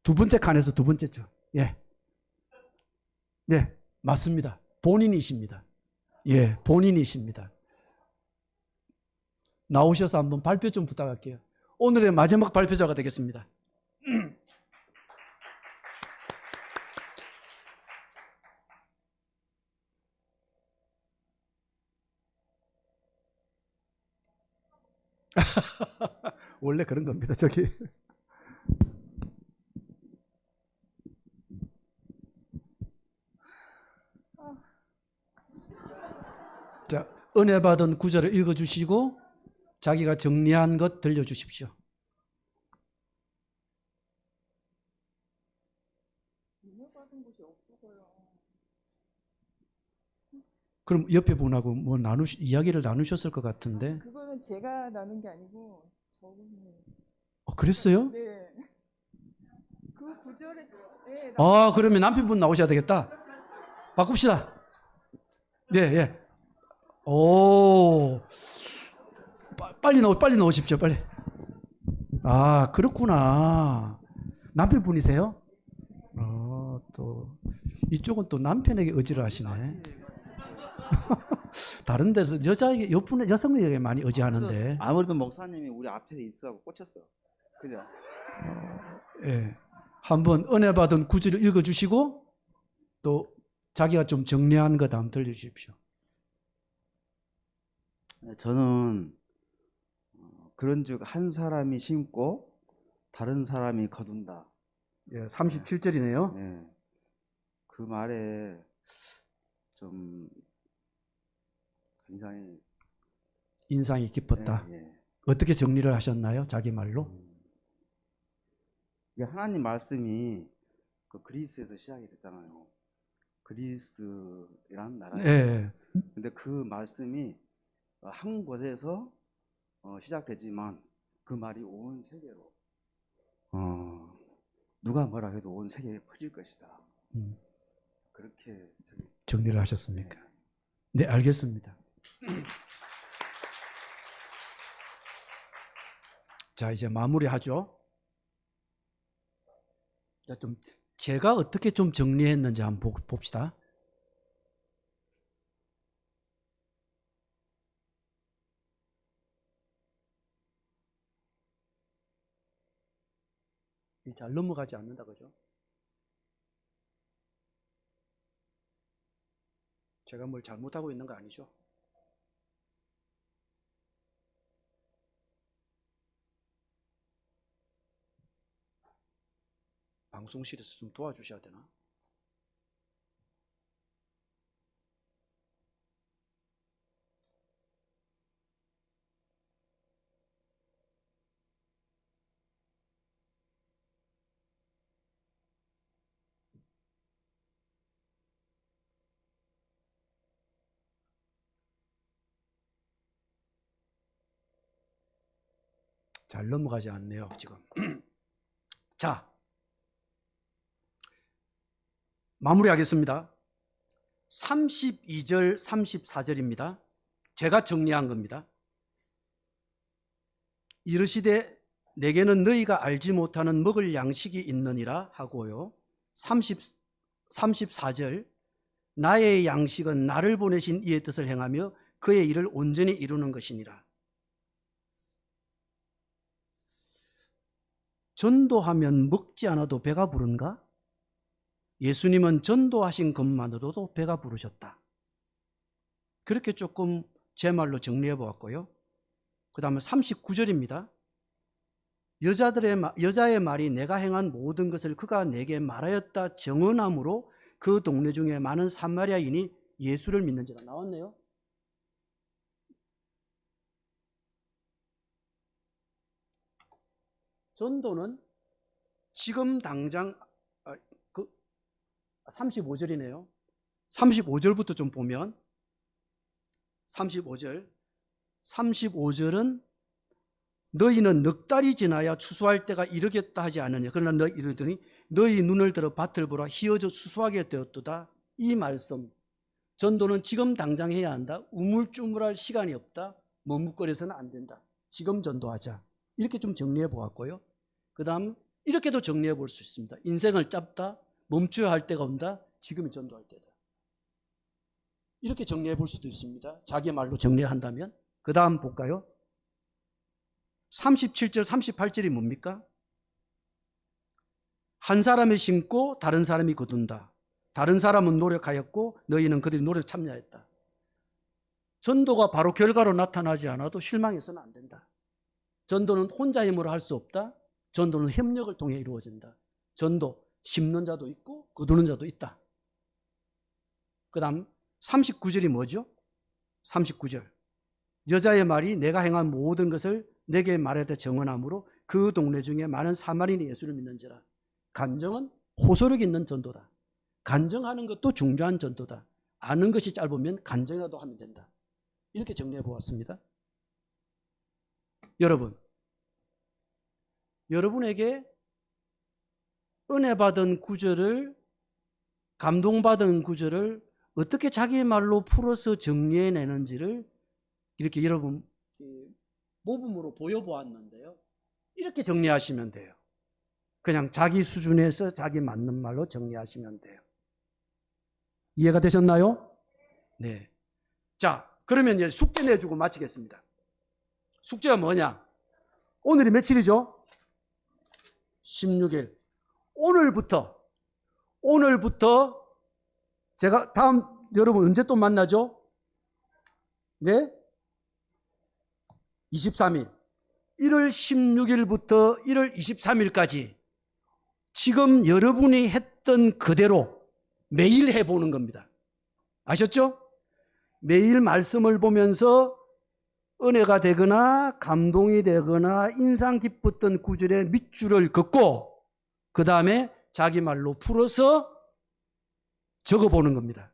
두 번째 칸에서 두 번째 줄. 예. 네, 맞습니다. 본인이십니다. 예, 본인이십니다. 나오셔서 한번 발표 좀 부탁할게요. 오늘의 마지막 발표자가 되겠습니다. 원래 그런 겁니다, 저기. 자, 은혜 받은 구절을 읽어주시고 자기가 정리한 것 들려주십시오. 그럼 옆에 분하고 뭐 이야기를 나누셨을 것 같은데. 그거는 제가 나눈 게 아니고 저분이. 그랬어요? 네. 그 구절에. 네, 그러면 남편분 나오셔야 되겠다. 바꿉시다. 네, 예. 오, 빨리 넣으십시오, 빨리. 그렇구나. 남편분이세요? 또 이쪽은 또 남편에게 의지를 하시네. 다른 데서 여성에게 많이 의지하는데. 아무래도 목사님이 우리 앞에 있어서 꽂혔어. 그죠? 예. 한번 은혜 받은 구절을 읽어주시고 또 자기가 좀 정리한 것 한번 들려주십시오. 저는 그런즉 한 사람이 심고 다른 사람이 거둔다. 예, 37절이네요. 네. 그 말에 좀 굉장히 인상이 깊었다. 예, 예. 어떻게 정리를 하셨나요? 자기 말로? 이게 하나님 말씀이 그 그리스에서 시작이 됐잖아요. 그리스라는 나라에. 예. 근데 그 말씀이 한 곳에서 시작되지만 그 말이 온 세계로 누가 뭐라 해도 온 세계에 퍼질 것이다. 그렇게 정리를 하셨습니까? 네, 알겠습니다. 자, 이제 마무리하죠. 자, 좀 제가 어떻게 좀 정리했는지 한번 봅시다. 잘 넘어가지 않는다, 그죠? 제가 뭘 잘못하고 있는 거 아니죠? 방송실에서 좀 도와주셔야 되나? 잘 넘어가지 않네요, 지금. 자, 마무리하겠습니다. 32절, 34절입니다. 제가 정리한 겁니다. 이르시되 내게는 너희가 알지 못하는 먹을 양식이 있느니라 하고요. 34절 나의 양식은 나를 보내신 이의 뜻을 행하며 그의 일을 온전히 이루는 것이니라. 전도하면 먹지 않아도 배가 부른가? 예수님은 전도하신 것만으로도 배가 부르셨다. 그렇게 조금 제 말로 정리해 보았고요. 그 다음에 39절입니다. 여자의 말이 내가 행한 모든 것을 그가 내게 말하였다 정언함으로 그 동네 중에 많은 사마리아인이 예수를 믿는지라. 나왔네요. 전도는 지금 당장 35절이네요. 35절부터 좀 보면 35절은 너희는 넉 달이 지나야 추수할 때가 이르겠다 하지 않느냐. 그러나 너희 이르더니 너희 눈을 들어 밭을 보라 희어져 추수하게 되었도다. 이 말씀, 전도는 지금 당장 해야 한다. 우물쭈물할 시간이 없다. 머뭇거려서는 안 된다. 지금 전도하자. 이렇게 좀 정리해 보았고요. 그 다음 이렇게도 정리해 볼 수 있습니다. 인생을 짧다. 멈춰야 할 때가 온다. 지금이 전도할 때다. 이렇게 정리해 볼 수도 있습니다. 자기 말로 정리한다면. 그 다음 볼까요? 37절, 38절이 뭡니까? 한 사람이 심고 다른 사람이 거둔다. 다른 사람은 노력하였고 너희는 그들이 노력 참여했다. 전도가 바로 결과로 나타나지 않아도 실망해서는 안 된다. 전도는 혼자 힘으로 할 수 없다. 전도는 협력을 통해 이루어진다. 전도, 심는 자도 있고 거두는 자도 있다. 그 다음 39절이 뭐죠? 39절. 여자의 말이 내가 행한 모든 것을 내게 말하되 정언함으로 그 동네 중에 많은 사마리아인이 예수를 믿는지라. 간정은 호소력 있는 전도다. 간정하는 것도 중요한 전도다. 아는 것이 짧으면 간정이라도 하면 된다. 이렇게 정리해 보았습니다. 여러분에게 은혜 받은 구절을, 감동받은 구절을 어떻게 자기 말로 풀어서 정리해내는지를 이렇게 여러분 모범으로 보여보았는데요. 이렇게 정리하시면 돼요. 그냥 자기 수준에서 자기 맞는 말로 정리하시면 돼요. 이해가 되셨나요? 네. 자, 그러면 이제 숙제 내주고 마치겠습니다. 숙제가 뭐냐? 오늘이 며칠이죠? 16일. 오늘부터 제가 다음 여러분 언제 또 만나죠? 네? 23일. 1월 16일부터 1월 23일까지 지금 여러분이 했던 그대로 매일 해보는 겁니다. 아셨죠? 매일 말씀을 보면서 은혜가 되거나 감동이 되거나 인상 깊었던 구절의 밑줄을 긋고 그 다음에 자기 말로 풀어서 적어보는 겁니다.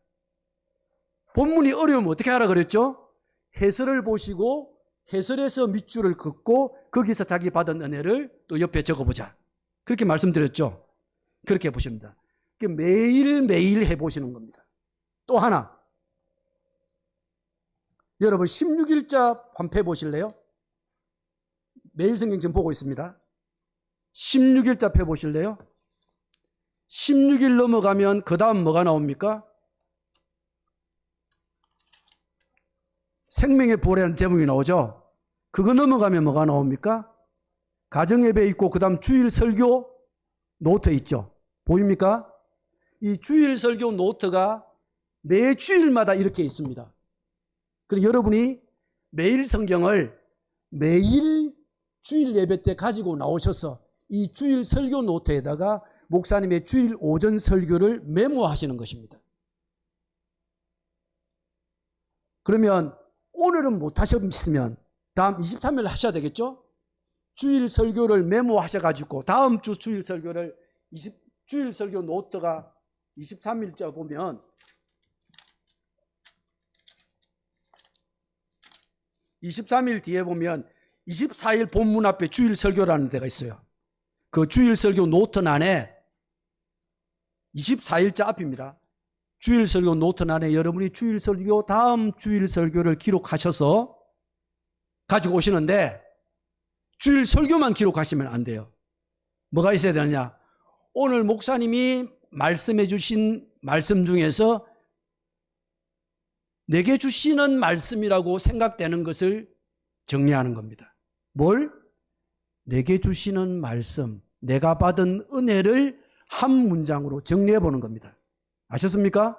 본문이 어려우면 어떻게 하라 그랬죠? 해설을 보시고 해설에서 밑줄을 긋고 거기서 자기 받은 은혜를 또 옆에 적어보자. 그렇게 말씀드렸죠? 그렇게 해보십니다. 매일매일 해보시는 겁니다. 또 하나, 여러분 16일자 한번 펴보실래요? 매일 성경 지금 보고 있습니다. 16일자 펴보실래요? 16일 넘어가면 그 다음 뭐가 나옵니까? 생명의 보배라는 제목이 나오죠? 그거 넘어가면 뭐가 나옵니까? 가정예배 있고 그 다음 주일 설교 노트 있죠? 보입니까? 이 주일 설교 노트가 매 주일마다 이렇게 있습니다. 그리고 여러분이 매일 성경을 매일 주일 예배 때 가지고 나오셔서 이 주일 설교 노트에다가 목사님의 주일 오전 설교를 메모하시는 것입니다. 그러면 오늘은 못 하셨으면 다음 23일 하셔야 되겠죠? 주일 설교를 메모하셔가지고 다음 주 주일 설교를 주일 설교 노트가 23일자 보면 23일 뒤에 보면 24일 본문 앞에 주일 설교라는 데가 있어요. 그 주일 설교 노트 안에 24일자 앞입니다. 주일 설교 노트 안에 여러분이 주일 설교 다음 주일 설교를 기록하셔서 가지고 오시는데 주일 설교만 기록하시면 안 돼요. 뭐가 있어야 되느냐? 오늘 목사님이 말씀해 주신 말씀 중에서 내게 주시는 말씀이라고 생각되는 것을 정리하는 겁니다. 뭘? 내게 주시는 말씀, 내가 받은 은혜를 한 문장으로 정리해 보는 겁니다. 아셨습니까?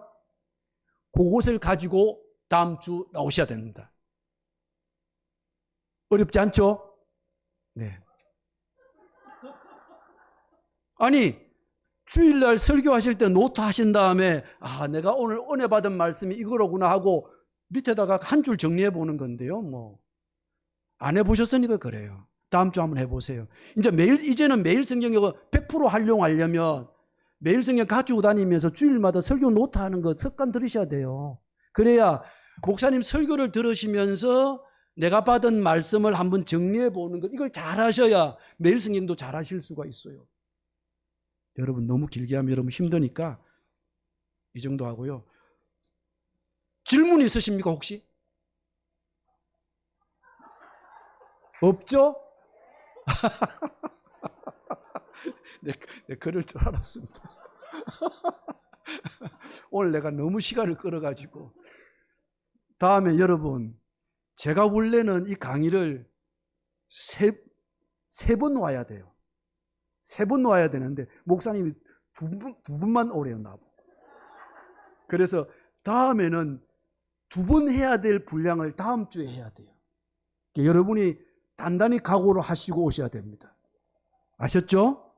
그것을 가지고 다음 주 나오셔야 됩니다. 어렵지 않죠? 네. 아니, 주일날 설교하실 때 노트 하신 다음에 내가 오늘 은혜 받은 말씀이 이거로구나 하고 밑에다가 한 줄 정리해 보는 건데요. 뭐 안 해보셨으니까 그래요. 다음 주 한번 해보세요. 이제는 매일 성경을 100% 활용하려면 매일 성경 가지고 다니면서 주일마다 설교 노트 하는 거 습관 들으셔야 돼요. 그래야 목사님 설교를 들으시면서 내가 받은 말씀을 한번 정리해 보는 것, 이걸 잘 하셔야 매일 성경도 잘 하실 수가 있어요. 여러분 너무 길게 하면 여러분 힘드니까 이 정도 하고요. 질문 있으십니까 혹시? 없죠? 네, 그럴 줄 알았습니다. 오늘 내가 너무 시간을 끌어가지고 다음에 여러분 제가 원래는 이 강의를 세 번 와야 돼요. 3번 와야 되는데 목사님이 두 분만 오래요 나보고. 그래서 다음에는 2번 해야 될 분량을 다음 주에 해야 돼요. 여러분이 단단히 각오를 하시고 오셔야 됩니다. 아셨죠?